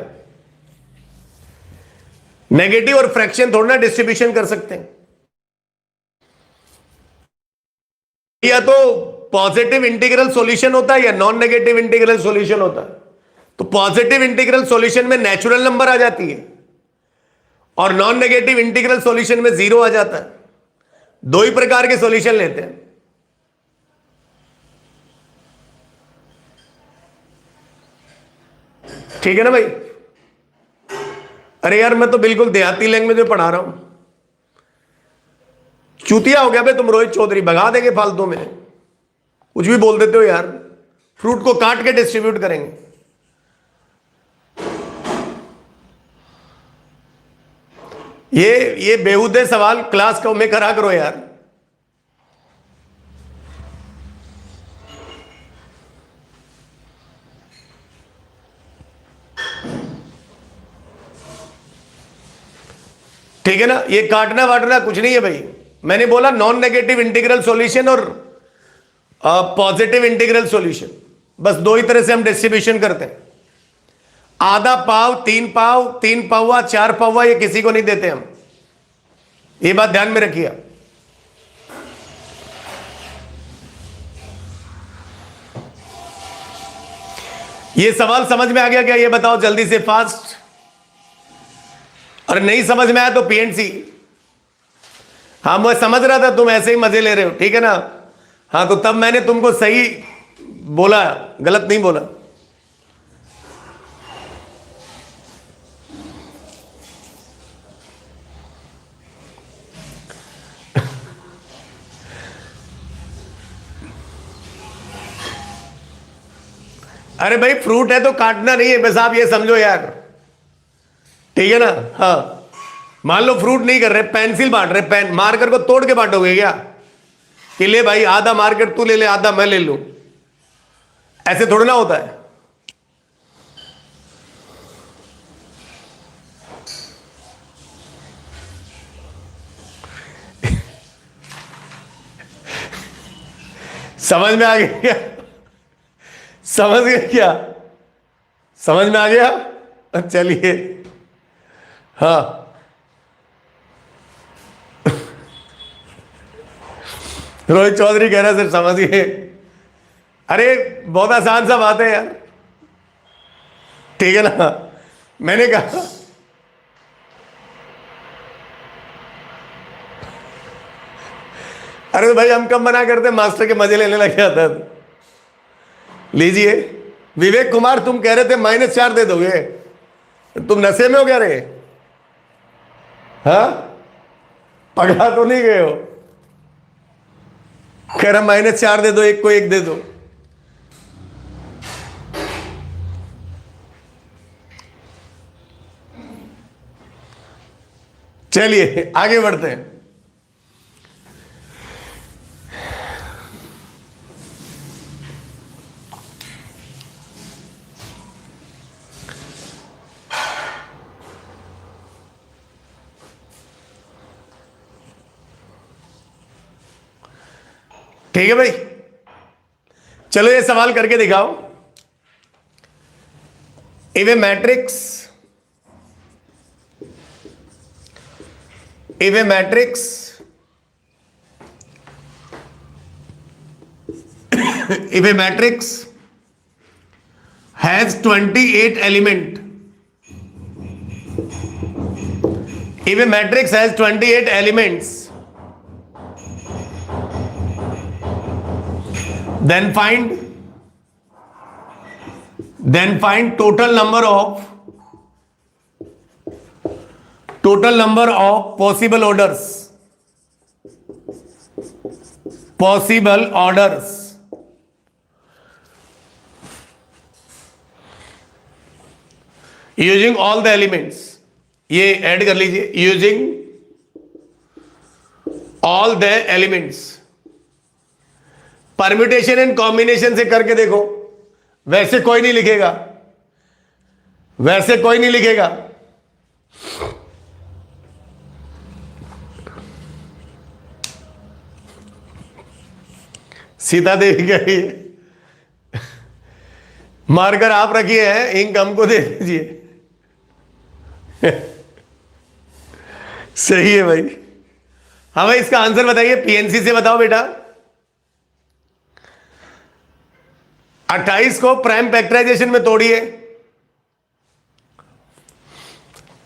नेगेटिव और फ्रैक्शन थोड़ा ना डिस्ट्रीब्यूशन कर सकते हैं। या तो पॉजिटिव इंटीग्रल सॉल्यूशन होता है या नॉन नेगेटिव इंटीग्रल सॉल्यूशन होता है। तो पॉजिटिव इंटीग्रल सॉल्यूशन में नेचुरल नंबर आ जाती है और नॉन नेगेटिव इंटीग्रल सॉल्यूशन में 0 आ जाता है। दो ही प्रकार के सॉल्यूशन लेते हैं। ठीक है ना भाई? अरे यार, मैं तो बिल्कुल देहाती लैंग्वेज में पढ़ा रहा हूं। चूतिया हो गया भाई तुम रोहित चौधरी, भगा देंगे फालतू में। कुछ भी बोल देते हो यार। फ्रूट को काट के डिस्ट्रीब्यूट करेंगे। ये बेहुदे सवाल क्लास को में करा करो यार। ठीक है ना? ये काटना वाटना कुछ नहीं है भाई। मैंने बोला नॉन नेगेटिव इंटीग्रल सॉल्यूशन और पॉजिटिव इंटीग्रल सॉल्यूशन, बस दो ही तरह से हम डिस्ट्रीब्यूशन करते हैं। आधा पाव, 3 पाव, 3 पावा, 4 पावा, ये किसी को नहीं देते हम। ये बात ध्यान में रखिए। ये सवाल समझ में आ गया क्या? ये बताओ जल्दी से, फास्ट। और नहीं समझ में आया तो पीएनसी। हाँ, मैं समझ रहा था तुम ऐसे ही मजे ले रहे हो, ठीक है ना? हाँ, तो तब मैंने तुमको सही बोला, गलत नहीं बोला। अरे भाई, फ्रूट है तो काटना नहीं है, बस आप ये समझो यार। ठीक है ना? हाँ, मान लो फ्रूट नहीं कर रहे, पेंसिल बांट रहे, पेन मार्कर को तोड़ के बांटोगे क्या? कि ले भाई, आधा मार्कर तू ले ले, आधा मैं ले लूं। ऐसे थोड़ा ना होता है। समझ में आ गया क्या? समझ गए क्या? समझ में आ गया? चलिए। हाँ, रोहित चौधरी कह रहा है सर समझ गए। अरे बहुत आसान सा बात है यार। ठीक है ना? मैंने कहा अरे भाई, हम कब मना करते, मास्टर के मजे लेने लग जाता है। लीजिए। विवेक कुमार तुम कह रहे थे -4 दे दोगे, तुम नशे में हो क्या रे? हाँ, पगला तो नहीं गए हो? कह रहा -4 दे दो, एक को 1 दे दो। चलिए आगे बढ़ते हैं। ठीक है भाई, चलो ये सवाल करके दिखाओ। If A matrix if a matrix if a matrix has 28 element, if a matrix has 28 elements, then find total number of possible orders using all the elements। ये ऐड कर लीजिए, using all the elements। Permutation and combination से करके देखो, वैसे कोई नहीं लिखेगा, वैसे कोई नहीं लिखेगा। सीता देवी कही मारकर आप रखिए है, इंक हमको दे दीजिए। सही है भाई। हाँ भाई, इसका आंसर बताइए, पीएनसी से बताओ बेटा। 28 को प्राइम फैक्टराइजेशन में तोड़िए,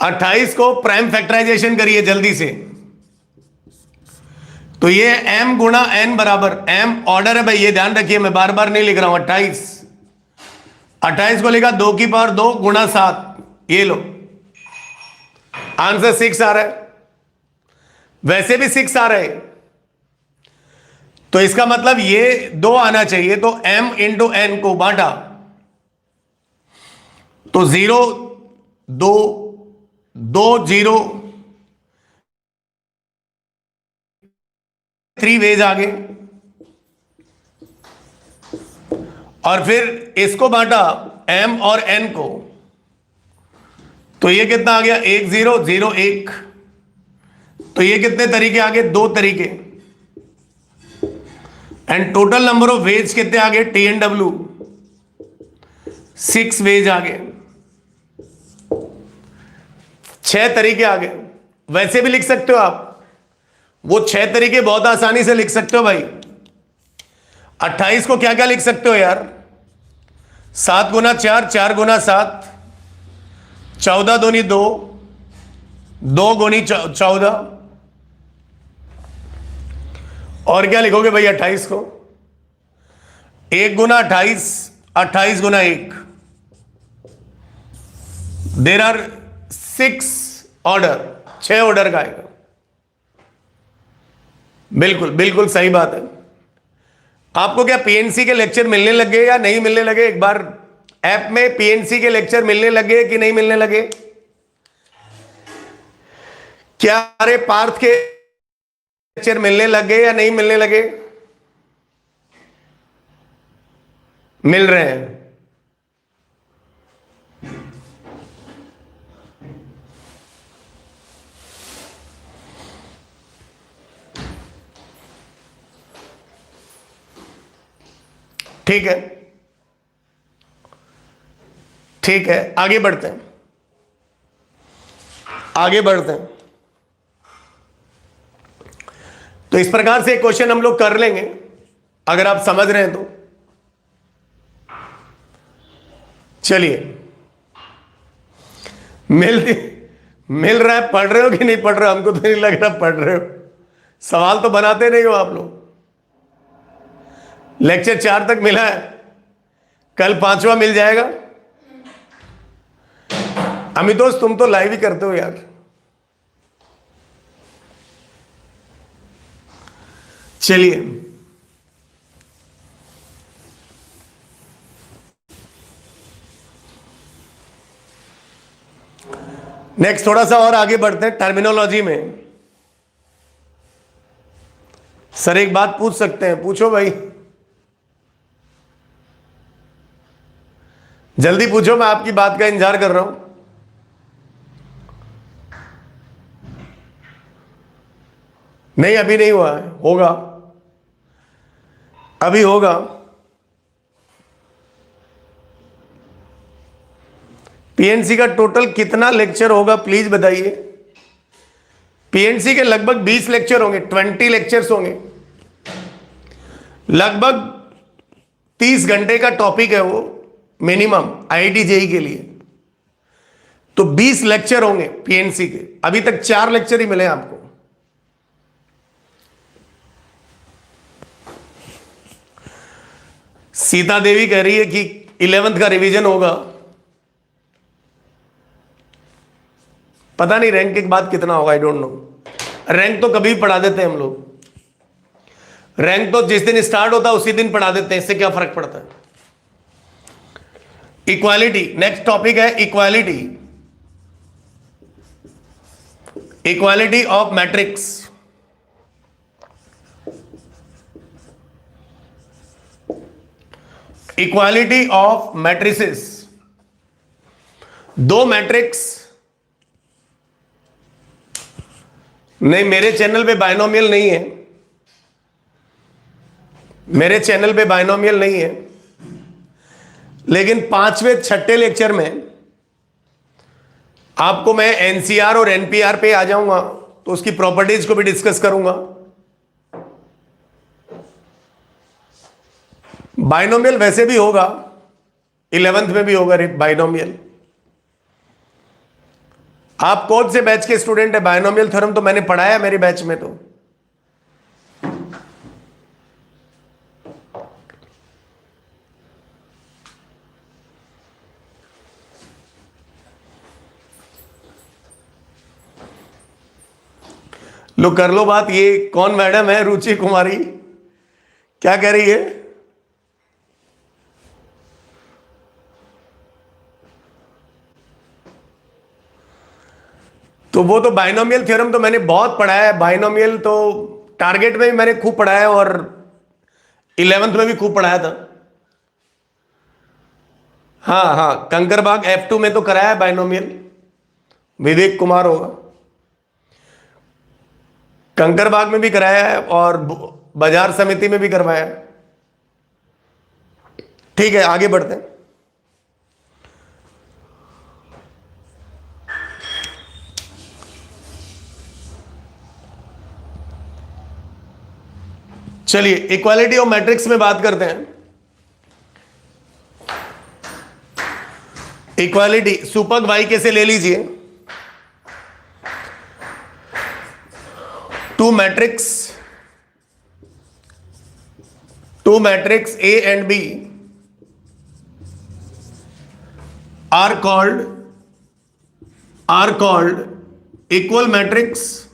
28 को प्राइम फैक्टराइजेशन करिए जल्दी से। तो ये m गुणा n बराबर, m ऑर्डर है भाई, ये ध्यान रखिए, मैं बार बार नहीं लिख रहा हूं। 28 को लिखा 2 की पावर 2 गुणा 7, ये लो आंसर 6 आ रहा है। वैसे भी 6 आ रहा है, तो इसका मतलब ये 2 आना चाहिए। तो m इंटू n को बांटा तो 0 2 2 0 3 वेज आ गए, और फिर इसको बांटा m और n को, तो ये कितना आ गया 1 0 0 1। तो ये कितने तरीके आ गए? 2 तरीके। And total number of ways कितने आ गए? टी एंड डब्ल्यू 6 वेज आ गए, 6 तरीके आ गए। वैसे भी लिख सकते हो आप, वो 6 तरीके बहुत आसानी से लिख सकते हो भाई। 28 को क्या क्या लिख सकते हो यार? 7 गुना 4, 4 गुना 7, 14 दूनी 2, 2 गुनी 14। और क्या लिखोगे भाई 28 को? 1 गुना 28, 28 गुना 1। देर आर 6 ऑर्डर, 6 ऑर्डर का आएगा। बिल्कुल बिल्कुल सही बात है। आपको क्या पीएनसी के लेक्चर मिलने लगे या नहीं मिलने लगे? एक बार ऐप में पीएनसी के लेक्चर मिलने लगे कि नहीं मिलने लगे? क्या अरे पार्थ के लेक्चर मिलने लगे या नहीं मिलने लगे? मिल रहे हैं। ठीक है, ठीक है, आगे बढ़ते हैं, आगे बढ़ते हैं। तो इस प्रकार से क्वेश्चन हम लोग कर लेंगे, अगर आप समझ रहे हैं तो। चलिए, मिल रहा है, पढ़ रहे हो कि नहीं पढ़ रहे हो? हमको तो नहीं लग रहा पढ़ रहे हो, सवाल तो बनाते नहीं हो आप लोग। लेक्चर 4 तक मिला है, कल 5वां मिल जाएगा। अमितोष तुम तो लाइव ही करते हो यार। चलिए नेक्स्ट थोड़ा सा और आगे बढ़ते हैं टर्मिनोलॉजी में। सर एक बात पूछ सकते हैं? पूछो भाई, जल्दी पूछो, मैं आपकी बात का इंतजार कर रहा हूं। नहीं अभी नहीं हुआ है, होगा, अभी होगा। पीएनसी का टोटल कितना लेक्चर होगा प्लीज बताइए। पीएनसी के लगभग 20 लेक्चर होंगे, 20 लेक्चर्स होंगे, लगभग 30 घंटे का टॉपिक है वो मिनिमम आईआईटी जेई के लिए। तो 20 लेक्चर होंगे पीएनसी के, अभी तक 4 लेक्चर ही मिले आपको। सीता देवी कह रही है कि 11th का रिवीजन होगा। पता नहीं रैंक के बाद कितना होगा, आई डोंट नो। रैंक तो कभी पढ़ा देते हैं हम लोग, रैंक तो जिस दिन स्टार्ट होता है उसी दिन पढ़ा देते हैं, इससे क्या फर्क पड़ता है। इक्वालिटी नेक्स्ट टॉपिक है, equality, equality of matrix. Equality of matrices. दो मैट्रिक्स, नहीं मेरे चैनल पे बाइनोमियल नहीं है, मेरे चैनल पे बाइनोमियल नहीं है, लेकिन 5वें 6ठे लेक्चर में आपको मैं एनसीआर और एनपीआर पे आ जाऊंगा, तो उसकी प्रॉपर्टीज को भी डिस्कस करूंगा। बाइनोमियल वैसे भी होगा, 11th में भी होगा बाइनोमियल। आप कौन से बैच के स्टूडेंट है? बाइनोमियल थ्योरम तो मैंने पढ़ाया मेरे बैच में। तो लो कर लो बात। ये कौन मैडम है? रुचि कुमारी, क्या कह रही है? तो वो तो बाइनोमियल थ्योरम तो मैंने बहुत पढ़ाया है। बाइनोमियल तो टारगेट में भी मैंने खूब पढ़ाया है और 11th में भी खूब पढ़ाया था। हाँ हाँ, कंकरबाग F2 में तो कराया है बाइनोमियल, विवेक कुमार होगा। कंकरबाग में भी कराया है और बाजार समिति में भी करवाया है। ठीक है आगे बढ़ते हैं। चलिए इक्वालिटी ऑफ मैट्रिक्स में बात करते हैं। इक्वालिटी सुपक वाई कैसे ले लीजिए। Two matrix A and B are called equal matrix,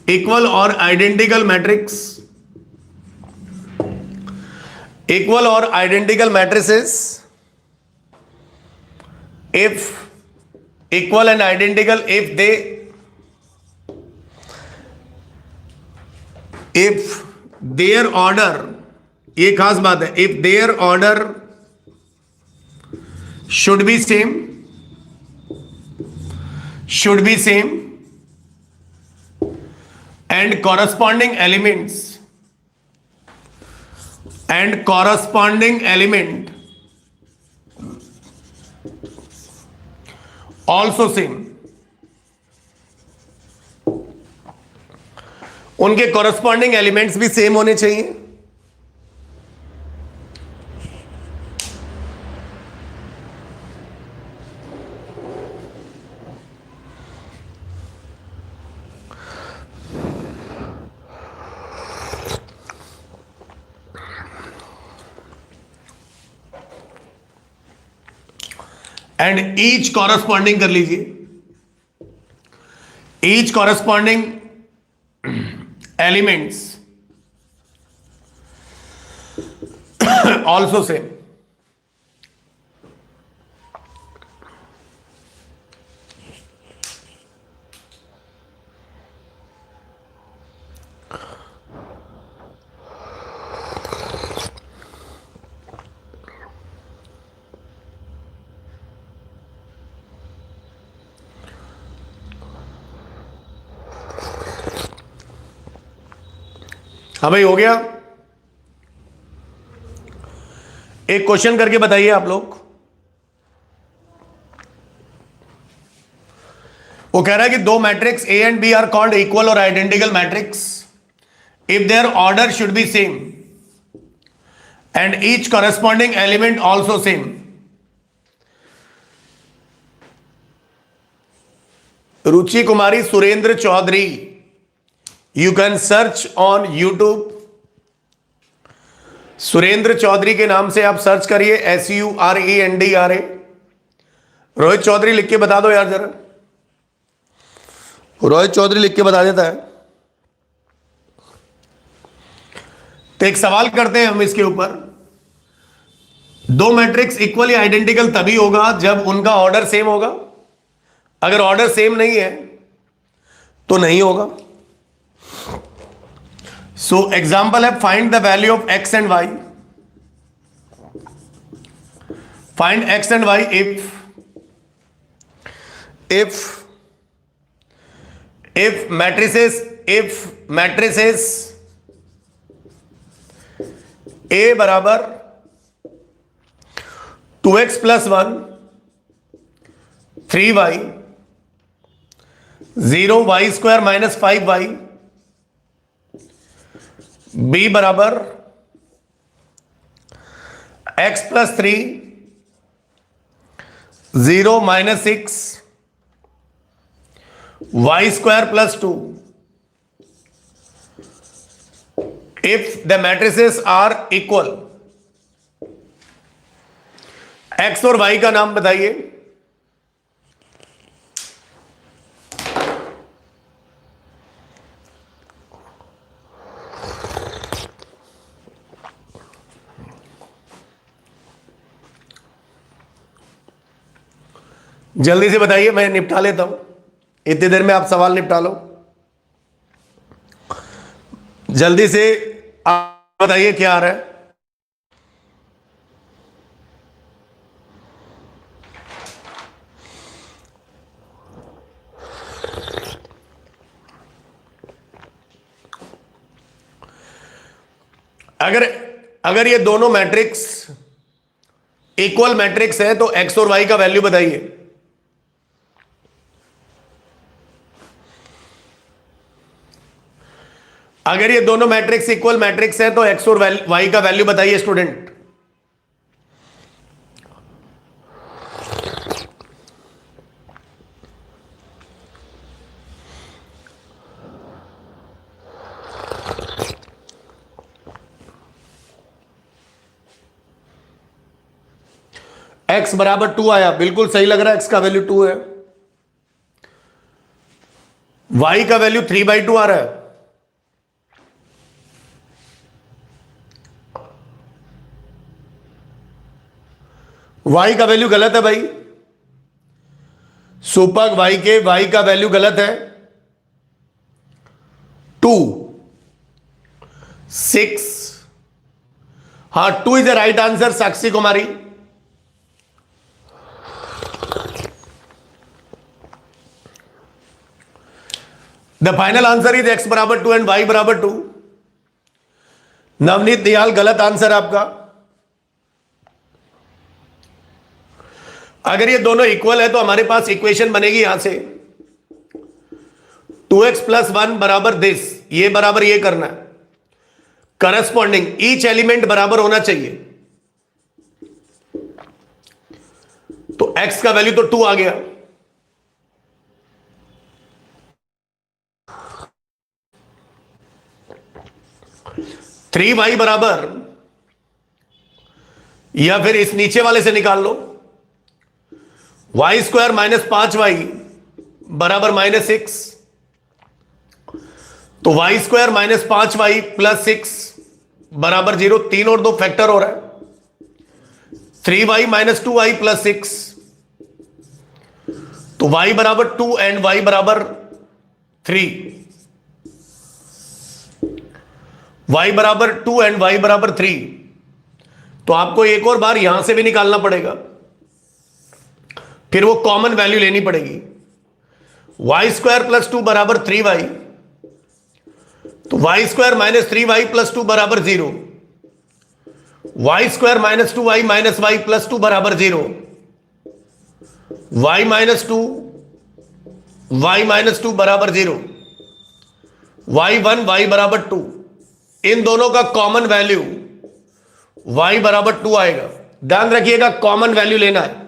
equal or identical matrix, equal or identical matrices if equal and identical if their order, ये खास बात है, if their order should be same and corresponding element also same, उनके corresponding elements भी same होने चाहिए। And each corresponding कर लीजिए, each corresponding elements also same. हाँ भाई, हो गया। एक क्वेश्चन करके बताइए आप लोग। वो कह रहा है कि दो matrix A and B are called equal और identical matrix if their order should be same and each corresponding element also same. Ruchi Kumari Surendra Chaudhary, you can search on YouTube, Surendra Chaudhary के नाम से आप सर्च करिए, SURENDRA। रोहित चौधरी लिख के बता दो यार जरा, रोहित चौधरी लिख के बता देता है। तो एक सवाल करते हैं हम इसके ऊपर। दो मैट्रिक्स इक्वली आइडेंटिकल तभी होगा जब उनका ऑर्डर सेम होगा, अगर ऑर्डर सेम नहीं है तो नहीं होगा। सो एग्जाम्पल है, find the value of x and y. Find x and y if matrices A बराबर 2x + 1 3y 0 y² - 5y, B बराबर x + 3 0 - 6 y² + 2, if the matrices are equal, x और y का नाम बताइए। जल्दी से बताइए, मैं निपटा लेता हूं, इतनी देर में आप सवाल निपटा लो। जल्दी से आप बताइए क्या आ रहा है। अगर ये दोनों मैट्रिक्स इक्वल मैट्रिक्स है तो एक्स और वाई का वैल्यू बताइए। अगर ये दोनों मैट्रिक्स इक्वल मैट्रिक्स है तो एक्स और वाई का वैल्यू बताइए स्टूडेंट। एक्स बराबर 2 आया, बिल्कुल सही लग रहा है, एक्स का वैल्यू 2 है। वाई का वैल्यू 3/2 आ रहा है। वाई का वैल्यू गलत है भाई, सुपक वाई का वैल्यू गलत है। 2 6, हाँ 2 is the right answer Sakshi Kumari. The final answer is x बराबर 2 एंड वाई बराबर 2। नवनीत दयाल, गलत आंसर आपका। अगर ये दोनों इक्वल है तो हमारे पास इक्वेशन बनेगी यहां से 2x + 1 बराबर दिस, ये बराबर ये करना है, करस्पॉन्डिंग ईच एलिमेंट बराबर होना चाहिए। तो x का वैल्यू तो 2 आ गया। थ्री वाई बराबर, या फिर इस नीचे वाले से निकाल लो, वाई स्क्वायर माइनस 5y बराबर -6, तो Y square minus 5y plus 6 बराबर 0, 3 और 2 फैक्टर हो रहा है, 3y माइनस 2y प्लस 6, तो y बराबर 2 एंड y बराबर 3, y बराबर 2 एंड y बराबर 3। तो आपको एक और बार यहां से भी निकालना पड़ेगा, फिर वो कॉमन वैल्यू लेनी पड़ेगी। वाई स्क्वायर प्लस 2 बराबर 3y, तो Y square minus 3y plus 2 बराबर 0, y square minus 2y minus y plus 2 बराबर 0, y माइनस 2 बराबर 0, y1 y बराबर 2, इन दोनों का कॉमन वैल्यू y बराबर 2 आएगा। ध्यान रखिएगा कॉमन वैल्यू लेना है।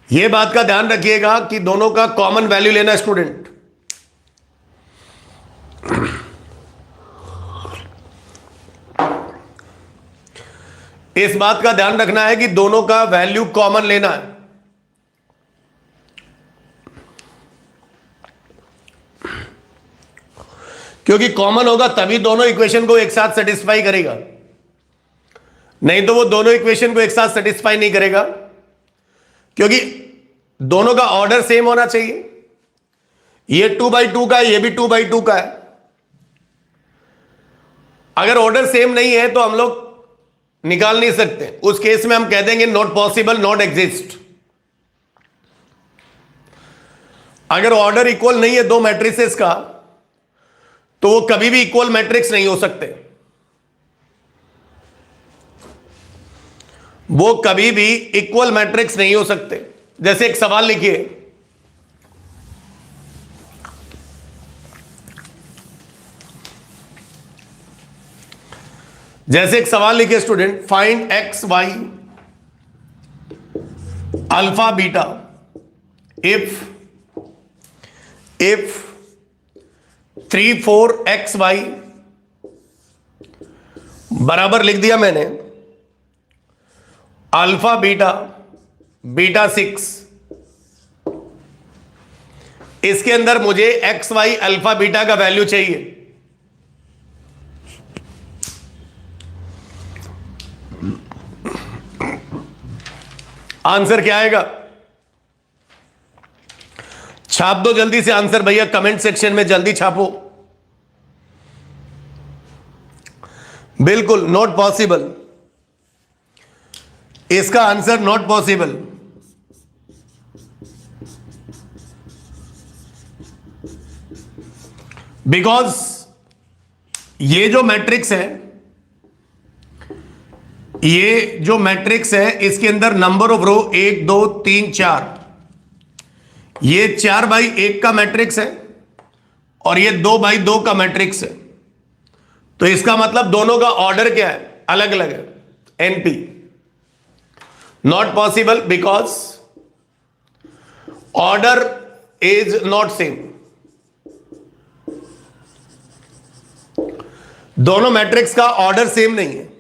यह बात का ध्यान रखिएगा कि दोनों का कॉमन वैल्यू लेना है स्टूडेंट। इस बात का ध्यान रखना है कि दोनों का वैल्यू कॉमन लेना है। क्योंकि कॉमन होगा तभी दोनों इक्वेशन को एक साथ सेटिस्फाई करेगा, नहीं तो वो दोनों इक्वेशन को एक साथ सेटिस्फाई नहीं करेगा। क्योंकि दोनों का ऑर्डर सेम होना चाहिए, ये 2/2 का है, ये भी 2/2 का है। अगर ऑर्डर सेम नहीं है तो हम लोग निकाल नहीं सकते, उस केस में हम कह देंगे नॉट पॉसिबल, नॉट एग्जिस्ट। अगर ऑर्डर इक्वल नहीं है दो मैट्रिसेस का तो वो कभी भी इक्वल मैट्रिक्स नहीं हो सकते, वो कभी भी इक्वल मैट्रिक्स नहीं हो सकते। जैसे एक सवाल लिखिए, जैसे एक सवाल लिखिए student, find x y alpha beta if 3 4 x y बराबर लिख दिया मैंने अल्फा बीटा 6। इसके अंदर मुझे एक्स वाई अल्फा बीटा का वैल्यू चाहिए। आंसर क्या आएगा? छाप दो जल्दी से आंसर भैया, कमेंट सेक्शन में जल्दी छापो। बिल्कुल नॉट पॉसिबल, इसका आंसर नॉट पॉसिबल। बिकॉज ये जो मैट्रिक्स है, इसके अंदर नंबर ऑफ रो 1 2 3 4, ये 4/1 का मैट्रिक्स है और ये 2/2 का मैट्रिक्स है। तो इसका मतलब दोनों का ऑर्डर क्या है? अलग अलग है, NP. Not possible because order is not same. दोनों मैट्रिक्स का ऑर्डर सेम नहीं है।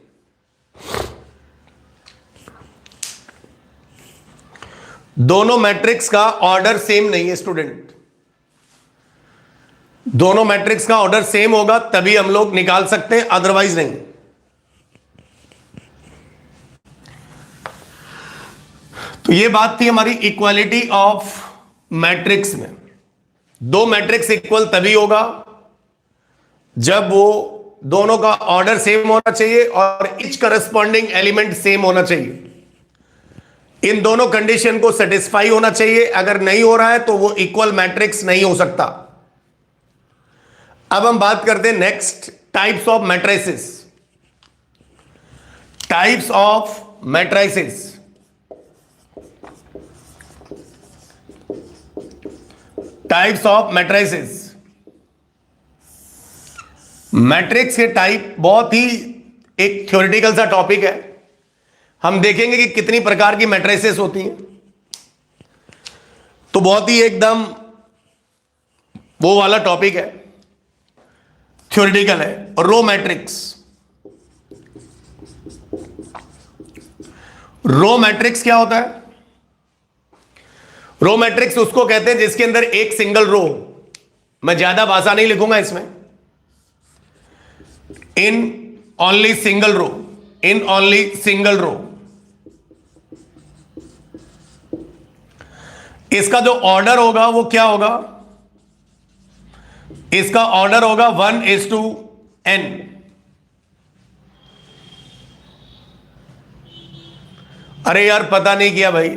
दोनों मैट्रिक्स का ऑर्डर सेम नहीं है स्टूडेंट। दोनों मैट्रिक्स का ऑर्डर सेम होगा तभी हम लोग निकाल सकते हैं, अदरवाइज नहीं। तो ये बात थी हमारी इक्वालिटी ऑफ मैट्रिक्स में। दो मैट्रिक्स इक्वल तभी होगा जब वो दोनों का ऑर्डर सेम होना चाहिए और ईच करस्पॉन्डिंग एलिमेंट सेम होना चाहिए। इन दोनों कंडीशन को सेटिस्फाई होना चाहिए। अगर नहीं हो रहा है तो वो इक्वल मैट्रिक्स नहीं हो सकता। अब हम बात करते हैं next, types of matrices. Types of matrices. Types of matrices. Matrix के टाइप बहुत ही एक थ्योरेटिकल सा टॉपिक है। हम देखेंगे कि कितनी प्रकार की मैट्रिसेस होती हैं। तो बहुत ही एकदम वो वाला टॉपिक है, थ्योरेटिकल है। रो मैट्रिक्स, रो मैट्रिक्स क्या होता है? रो मैट्रिक्स उसको कहते हैं जिसके अंदर एक सिंगल रो, मैं ज्यादा भाषा नहीं लिखूंगा इसमें, in only single row, in only single row, इसका जो ऑर्डर होगा वो क्या होगा? इसका ऑर्डर होगा 1:n। अरे यार पता नहीं किया भाई,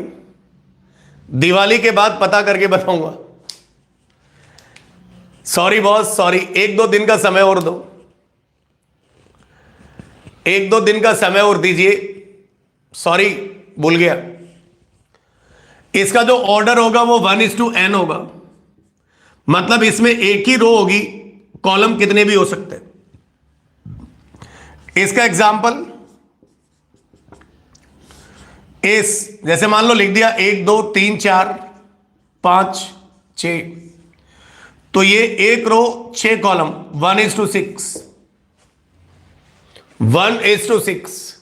दिवाली के बाद पता करके बताऊंगा। सॉरी बॉस, सॉरी, 1-2 दिन का समय और दो, 1-2 दिन का समय और दीजिए। सॉरी, भूल गया। इसका जो ऑर्डर होगा वो 1:n होगा, मतलब इसमें एक ही रो होगी, कॉलम कितने भी हो सकते हैं। इसका एग्जाम्पल इस, जैसे मान लो लिख दिया 1 2 3 4 5 6, तो ये एक रो 6 कॉलम, 1:6, 1:6।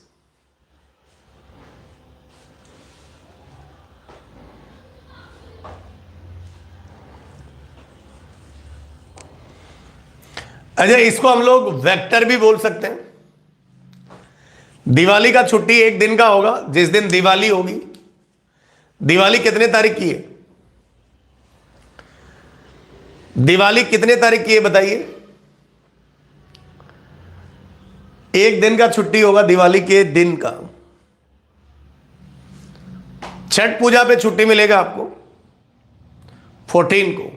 अच्छा, इसको हम लोग वेक्टर भी बोल सकते हैं। दिवाली का छुट्टी एक दिन का होगा, जिस दिन दिवाली होगी। दिवाली कितने तारीख की है? दिवाली कितने तारीख की है बताइए? एक दिन का छुट्टी होगा दिवाली के दिन का। छठ पूजा पे छुट्टी मिलेगा आपको 14 को।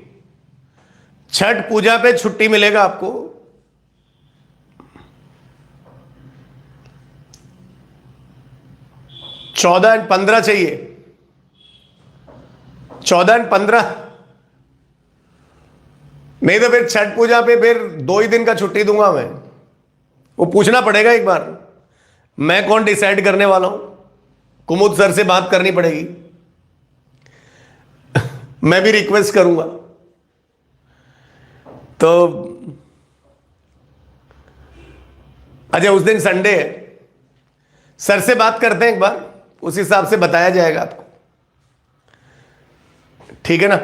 छठ पूजा पे छुट्टी मिलेगा आपको 14 और 15 चाहिए, 14 और 15। नहीं तो फिर छठ पूजा पे फिर 2 ही दिन का छुट्टी दूंगा मैं। वो पूछना पड़ेगा एक बार, मैं कौन डिसाइड करने वाला हूं, कुमुद सर से बात करनी पड़ेगी। मैं भी रिक्वेस्ट करूंगा। तो अच्छा, उस दिन संडे है, सर से बात करते हैं एक बार, उस हिसाब से बताया जाएगा आपको, ठीक है ना?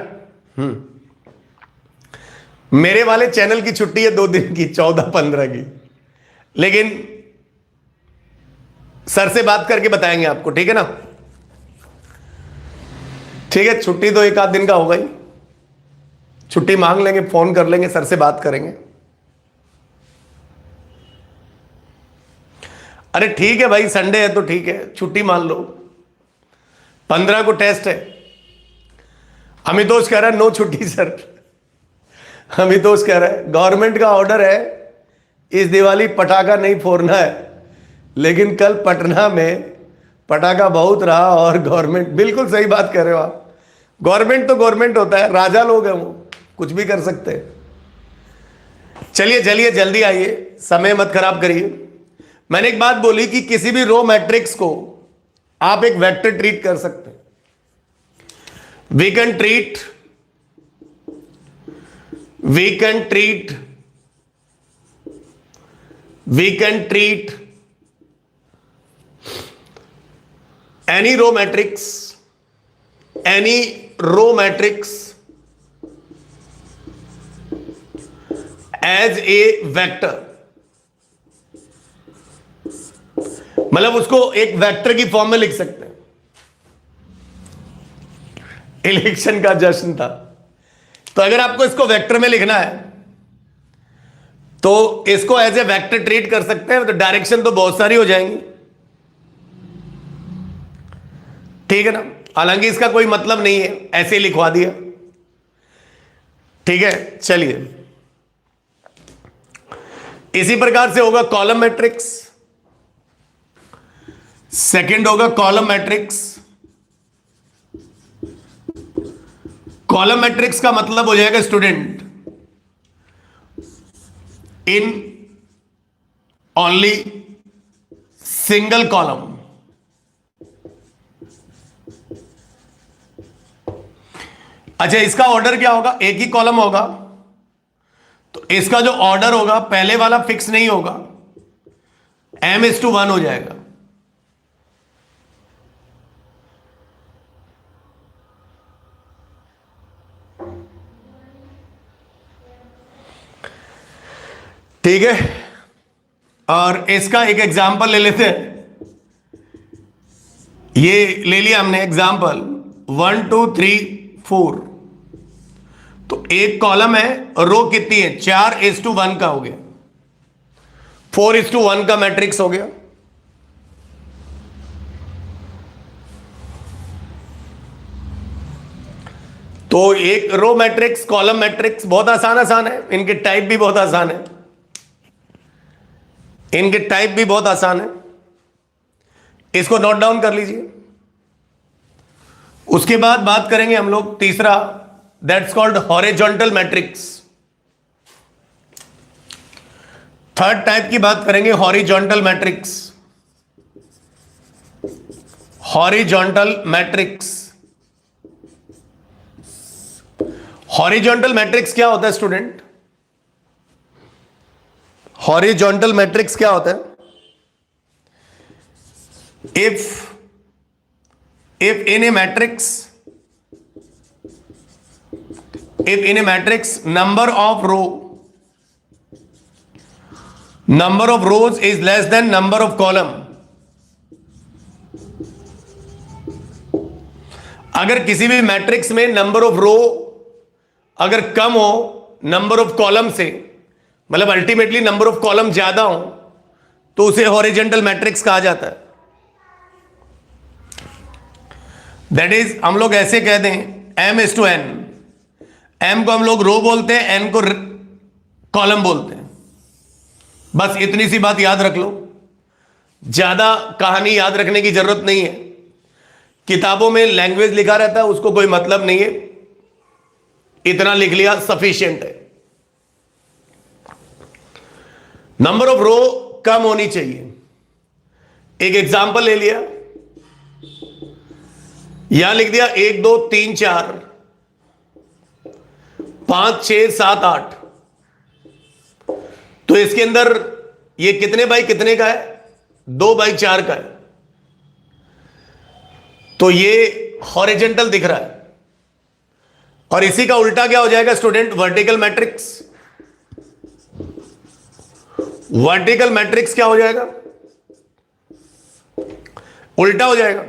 मेरे वाले चैनल की छुट्टी है 2 दिन की, 14-15 की, लेकिन सर से बात करके बताएंगे आपको, ठीक है ना? ठीक है, छुट्टी तो 1 आध दिन का होगा ही, छुट्टी मांग लेंगे, फोन कर लेंगे, सर से बात करेंगे। अरे ठीक है भाई, संडे है तो ठीक है, छुट्टी मान लो। 15 को टेस्ट है। अमितोष कह रहा है नो छुट्टी सर। अमितोष कह रहा है गवर्नमेंट का ऑर्डर है इस दिवाली पटाखा नहीं फोड़ना है, लेकिन कल पटना में पटाखा बहुत रहा और गवर्नमेंट, बिल्कुल सही बात कह रहे हो आप। गवर्नमेंट तो गवर्नमेंट होता है, राजा लोग हैं वो, कुछ भी कर सकते हैं। चलिए चलिए जल्दी आइए, समय मत खराब करिए। मैंने एक बात बोली कि किसी भी रो मैट्रिक्स को आप एक वेक्टर ट्रीट कर सकते हैं। We can treat any row matrix as a vector, मतलब उसको एक वेक्टर की फॉर्म में लिख सकते हैं। इलेक्शन का जश्न था, तो अगर आपको इसको वेक्टर में लिखना है तो इसको एज ए वेक्टर ट्रीट कर सकते हैं। तो डायरेक्शन तो बहुत सारी हो जाएंगी, ठीक है ना? हालांकि इसका कोई मतलब नहीं है, ऐसे ही लिखवा दिया, ठीक है। चलिए, इसी प्रकार से होगा कॉलम मैट्रिक्स। सेकंड होगा कॉलम मैट्रिक्स। कॉलम मैट्रिक्स का मतलब हो जाएगा स्टूडेंट, इन ओनली सिंगल कॉलम। अच्छा, इसका ऑर्डर क्या होगा? एक ही कॉलम होगा, तो इसका जो ऑर्डर होगा पहले वाला फिक्स नहीं होगा, m/1 हो जाएगा। ठीक है, और इसका एक एग्जांपल ले लेते हैं। ये ले लिया हमने एग्जांपल 1 2 3 4। तो एक कॉलम है, रो कितनी है? 4:1 का हो गया, 4:1 का मैट्रिक्स हो गया। तो एक रो मैट्रिक्स, कॉलम मैट्रिक्स बहुत आसान है, इनके टाइप भी बहुत आसान है, इनके टाइप भी बहुत आसान है। इसको नोट डाउन कर लीजिए। उसके बाद बात करेंगे हम लोग तीसरा, that's called horizontal matrix. Third type की बात करेंगे horizontal matrix. Horizontal matrix, horizontal matrix क्या होता है स्टूडेंट? हॉरिजॉन्टल मैट्रिक्स क्या होता है? if in a matrix number of rows is less than number of column, अगर किसी भी मैट्रिक्स में नंबर ऑफ रो अगर कम हो नंबर ऑफ कॉलम से, मतलब अल्टीमेटली नंबर ऑफ कॉलम ज्यादा हो, तो उसे हॉरिजॉन्टल मैट्रिक्स कहा जाता है। दैट इज, हम लोग ऐसे कह दें m/n, m को हम लोग रो बोलते हैं, n को कॉलम बोलते हैं। बस इतनी सी बात याद रख लो, ज्यादा कहानी याद रखने की जरूरत नहीं है। किताबों में लैंग्वेज लिखा रहता है, उसको कोई मतलब नहीं है, इतना लिख लिया सफिशिएंट है। नंबर ऑफ रो कम होनी चाहिए। एक एग्जांपल ले लिया, यहां लिख दिया 1 2 3 4 5 6 7 8। तो इसके अंदर ये कितने बाई कितने का है? 2/4 का है। तो ये हॉरिजॉन्टल दिख रहा है। और इसी का उल्टा क्या हो जाएगा student? Vertical matrix. Vertical matrix क्या हो जाएगा? उल्टा हो जाएगा।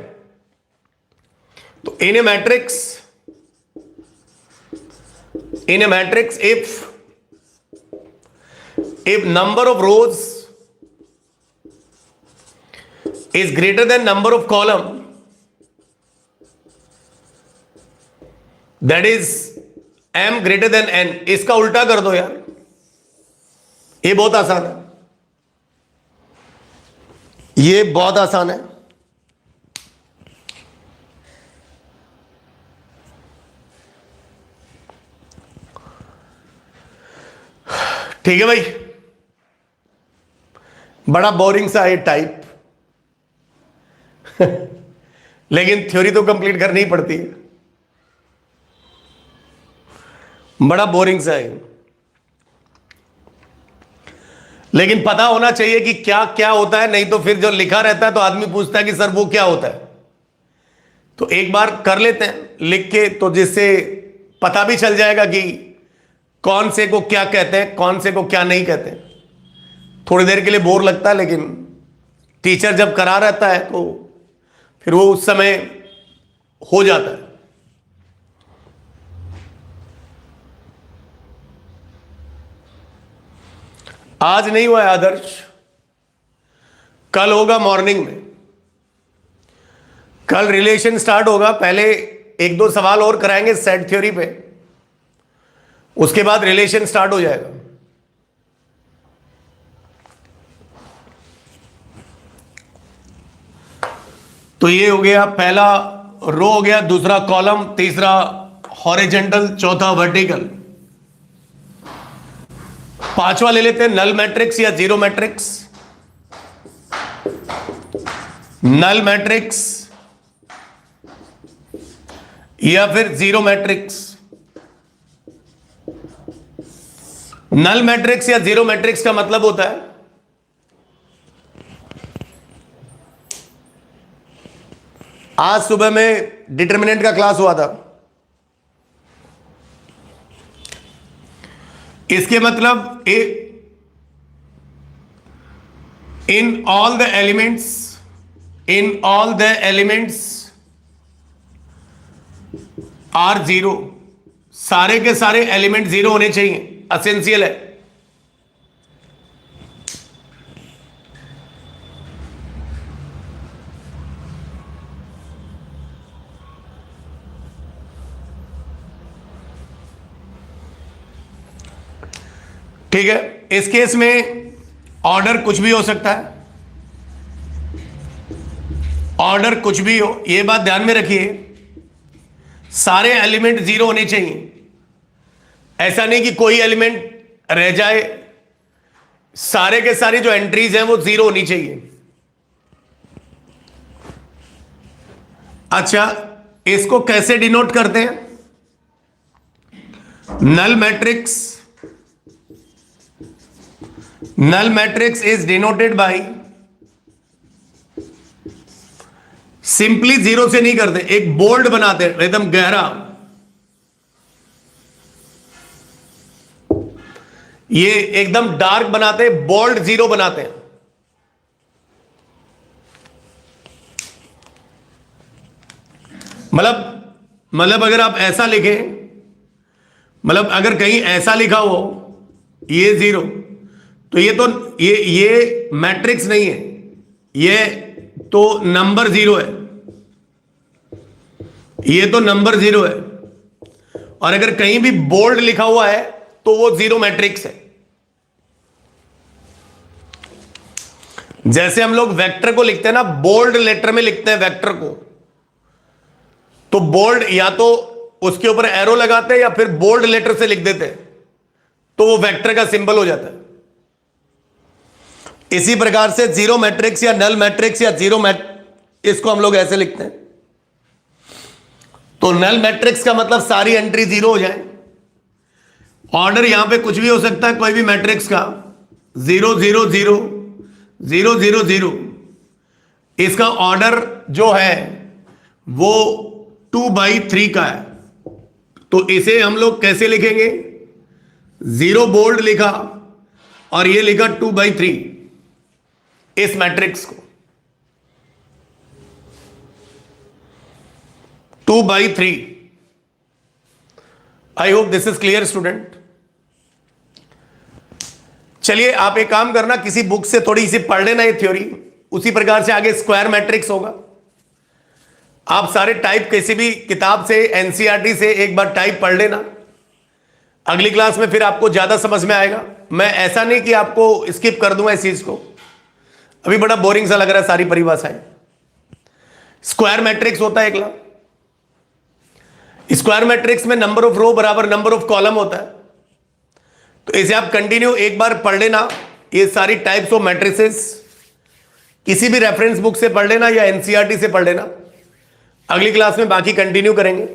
तो इन ए matrix if number of rows is greater than number of column, that is m greater than n। इसका उल्टा कर दो यार, ये बहुत आसान है, ये बहुत आसान है। ठीक है भाई, बड़ा बोरिंग सा है टाइप लेकिन थ्योरी तो कंप्लीट करनी ही पड़ती है। बड़ा बोरिंग सा है, लेकिन पता होना चाहिए कि क्या क्या होता है, नहीं तो फिर जो लिखा रहता है तो आदमी पूछता है कि सर वो क्या होता है। तो एक बार कर लेते हैं लिख के, तो जिससे पता भी चल जाएगा कि कौन से को क्या कहते हैं, कौन से को क्या नहीं कहते। थोड़ी देर के लिए बोर लगता है, लेकिन टीचर जब करा रहता है तो फिर वो उस समय हो जाता है। आज नहीं हुआ है आदर्श, कल होगा मॉर्निंग में। कल रिलेशन स्टार्ट होगा, पहले 1-2 सवाल और कराएंगे सेट थ्योरी पे, उसके बाद रिलेशन स्टार्ट हो जाएगा। तो ये हो गया पहला रो हो गया, दूसरा कॉलम, तीसरा हॉरिजॉन्टल, चौथा वर्टिकल। पांचवा ले लेते हैं नल मैट्रिक्स या जीरो मैट्रिक्स। नल मैट्रिक्स या फिर जीरो मैट्रिक्स। नल मैट्रिक्स या जीरो मैट्रिक्स का मतलब होता है आज सुबह में डिटरमिनेंट का क्लास हुआ था, इसके मतलब in all the elements are zero, सारे के सारे एलिमेंट जीरो होने चाहिए, असेंशियल है। ठीक है, इस केस में ऑर्डर कुछ भी हो सकता है, ऑर्डर कुछ भी हो, यह बात ध्यान में रखिए, सारे एलिमेंट जीरो होने चाहिए। ऐसा नहीं कि कोई एलिमेंट रह जाए, सारे के सारे जो एंट्रीज हैं वो जीरो होनी चाहिए। अच्छा, इसको कैसे डिनोट करते हैं? Null matrix is denoted by, simply zero से नहीं करते, एक बोल्ड बनाते हैं एकदम गहरा, ये एकदम डार्क बनाते हैं, बोल्ड जीरो बनाते हैं। मतलब अगर आप ऐसा लिखें, मतलब अगर कहीं ऐसा लिखा हो ये जीरो, तो ये मैट्रिक्स नहीं है, ये तो नंबर जीरो है, ये तो नंबर जीरो है। और अगर कहीं भी बोल्ड लिखा हुआ है तो वो जीरो मैट्रिक्स है। जैसे हम लोग वेक्टर को लिखते हैं ना, बोल्ड लेटर में लिखते हैं वेक्टर को, तो बोल्ड या तो उसके ऊपर एरो लगाते हैं या फिर बोल्ड लेटर से लिख देते हैं, तो वो वेक्टर का सिंबल हो जाता है। इसी प्रकार से जीरो मैट्रिक्स या नल मैट्रिक्स या इसको हम लोग ऐसे लिखते हैं। तो नल मैट्रिक्स का मतलब सारी एंट्री जीरो हो जाए। ऑर्डर यहां पे कुछ भी हो सकता है, कोई भी मैट्रिक्स का, 0 0 0 0 0 0, इसका ऑर्डर जो है वो 2/3 का है। तो इसे हम लोग कैसे लिखेंगे? 0 बोल्ड लिखा और ये लिखा 2/3, इस मैट्रिक्स को 2/3। I hope this is clear student. चलिए आप एक काम करना, किसी बुक से थोड़ी सी पढ़ लेना ये थ्योरी, उसी प्रकार से आगे स्क्वायर मैट्रिक्स होगा। आप सारे टाइप किसी भी किताब से, एनसीईआरटी से एक बार टाइप पढ़ लेना, अगली क्लास में फिर आपको ज्यादा समझ में आएगा। मैं ऐसा नहीं कि आपको स्किप कर दूंगा इस चीज को, अभी बड़ा बोरिंग सा लग रहा है सारी परिभाषाएं। स्क्वायर मैट्रिक्स होता है एकला, स्क्वायर मैट्रिक्स में नंबर ऑफ रो बराबर नंबर ऑफ कॉलम होता है। तो इसे आप कंटिन्यू एक बार पढ़ लेना, ये सारी टाइप्स ऑफ मैट्रिसेस किसी भी रेफरेंस बुक से पढ़ लेना या एनसीईआरटी से पढ़ लेना। अगली क्लास में बाकी कंटिन्यू करेंगे,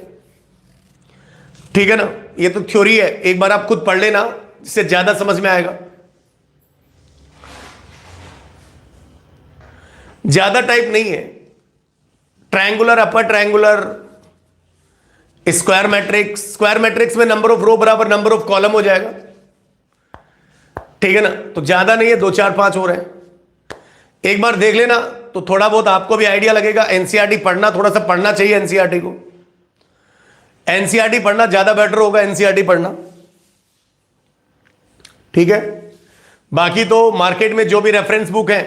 ठीक है ना। ये तो थ्योरी है, एक बार आप खुद पढ़ लेना, जिससे ज्यादा समझ में आएगा। ज्यादा टाइप नहीं है, triangular, upper triangular, square matrix में नंबर ऑफ रो बराबर नंबर ऑफ कॉलम हो जाएगा, ठीक है ना। तो ज्यादा नहीं है, 2 4 5 हो रहे हैं, एक बार देख लेना तो थोड़ा बहुत आपको भी आइडिया लगेगा। एनसीईआरटी पढ़ना, थोड़ा सा पढ़ना चाहिए एनसीईआरटी को, एनसीईआरटी पढ़ना ज्यादा बेटर होगा, एनसीईआरटी पढ़ना, ठीक है। बाकी तो मार्केट में जो भी रेफरेंस बुक है,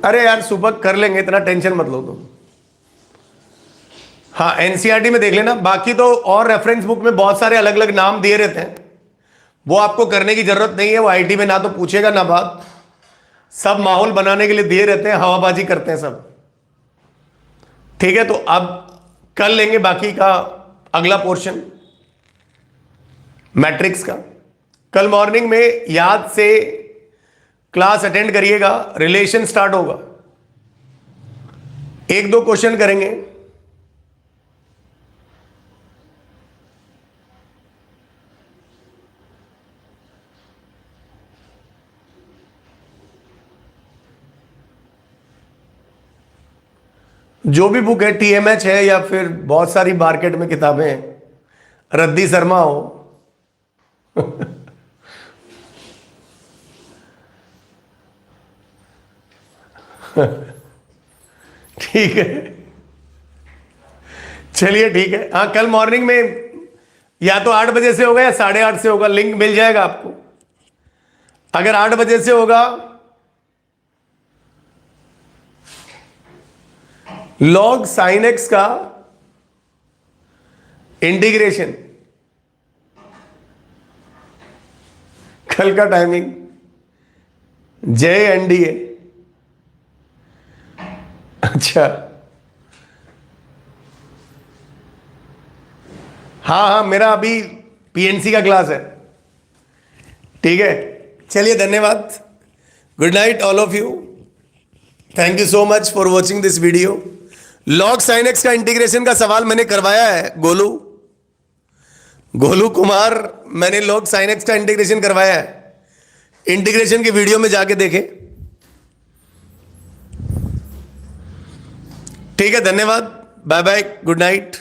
अरे यार सुबह कर लेंगे, इतना टेंशन मत लो तुम। हाँ, एनसीईआरटी में देख लेना, बाकी तो और रेफरेंस बुक में बहुत सारे अलग अलग नाम दिए रहते हैं, वो आपको करने की जरूरत नहीं है। वो आईटी में ना तो पूछेगा ना बात, सब माहौल बनाने के लिए दिए रहते हैं, हवाबाजी करते हैं सब, ठीक है। तो अब कर लेंगे बाकी का अगला पोर्शन मैट्रिक्स का। कल मॉर्निंग में याद से क्लास अटेंड करिएगा, रिलेशन स्टार्ट होगा, एक दो क्वेश्चन करेंगे। जो भी बुक है, टीएमएच है या फिर बहुत सारी मार्केट में किताबें हैं, रद्दी शर्मा हो ठीक है, चलिए ठीक है। हाँ, कल मॉर्निंग में या तो 8 बजे से होगा या 8:30 से होगा, लिंक मिल जाएगा आपको। अगर 8 बजे से होगा, लॉग साइन एक्स का इंटीग्रेशन, कल का टाइमिंग JNDA। अच्छा, हाँ हाँ, मेरा अभी PNC का क्लास है। ठीक है, चलिए, धन्यवाद। Good night all of you. Thank you so much for watching this video. Log sine x का इंटीग्रेशन का सवाल मैंने करवाया है, गोलू कुमार, मैंने लॉग साइन एक्स का इंटीग्रेशन करवाया है। इंटीग्रेशन की वीडियो में जाके देखें। ठीक है, धन्यवाद, बाय बाय, गुड नाइट।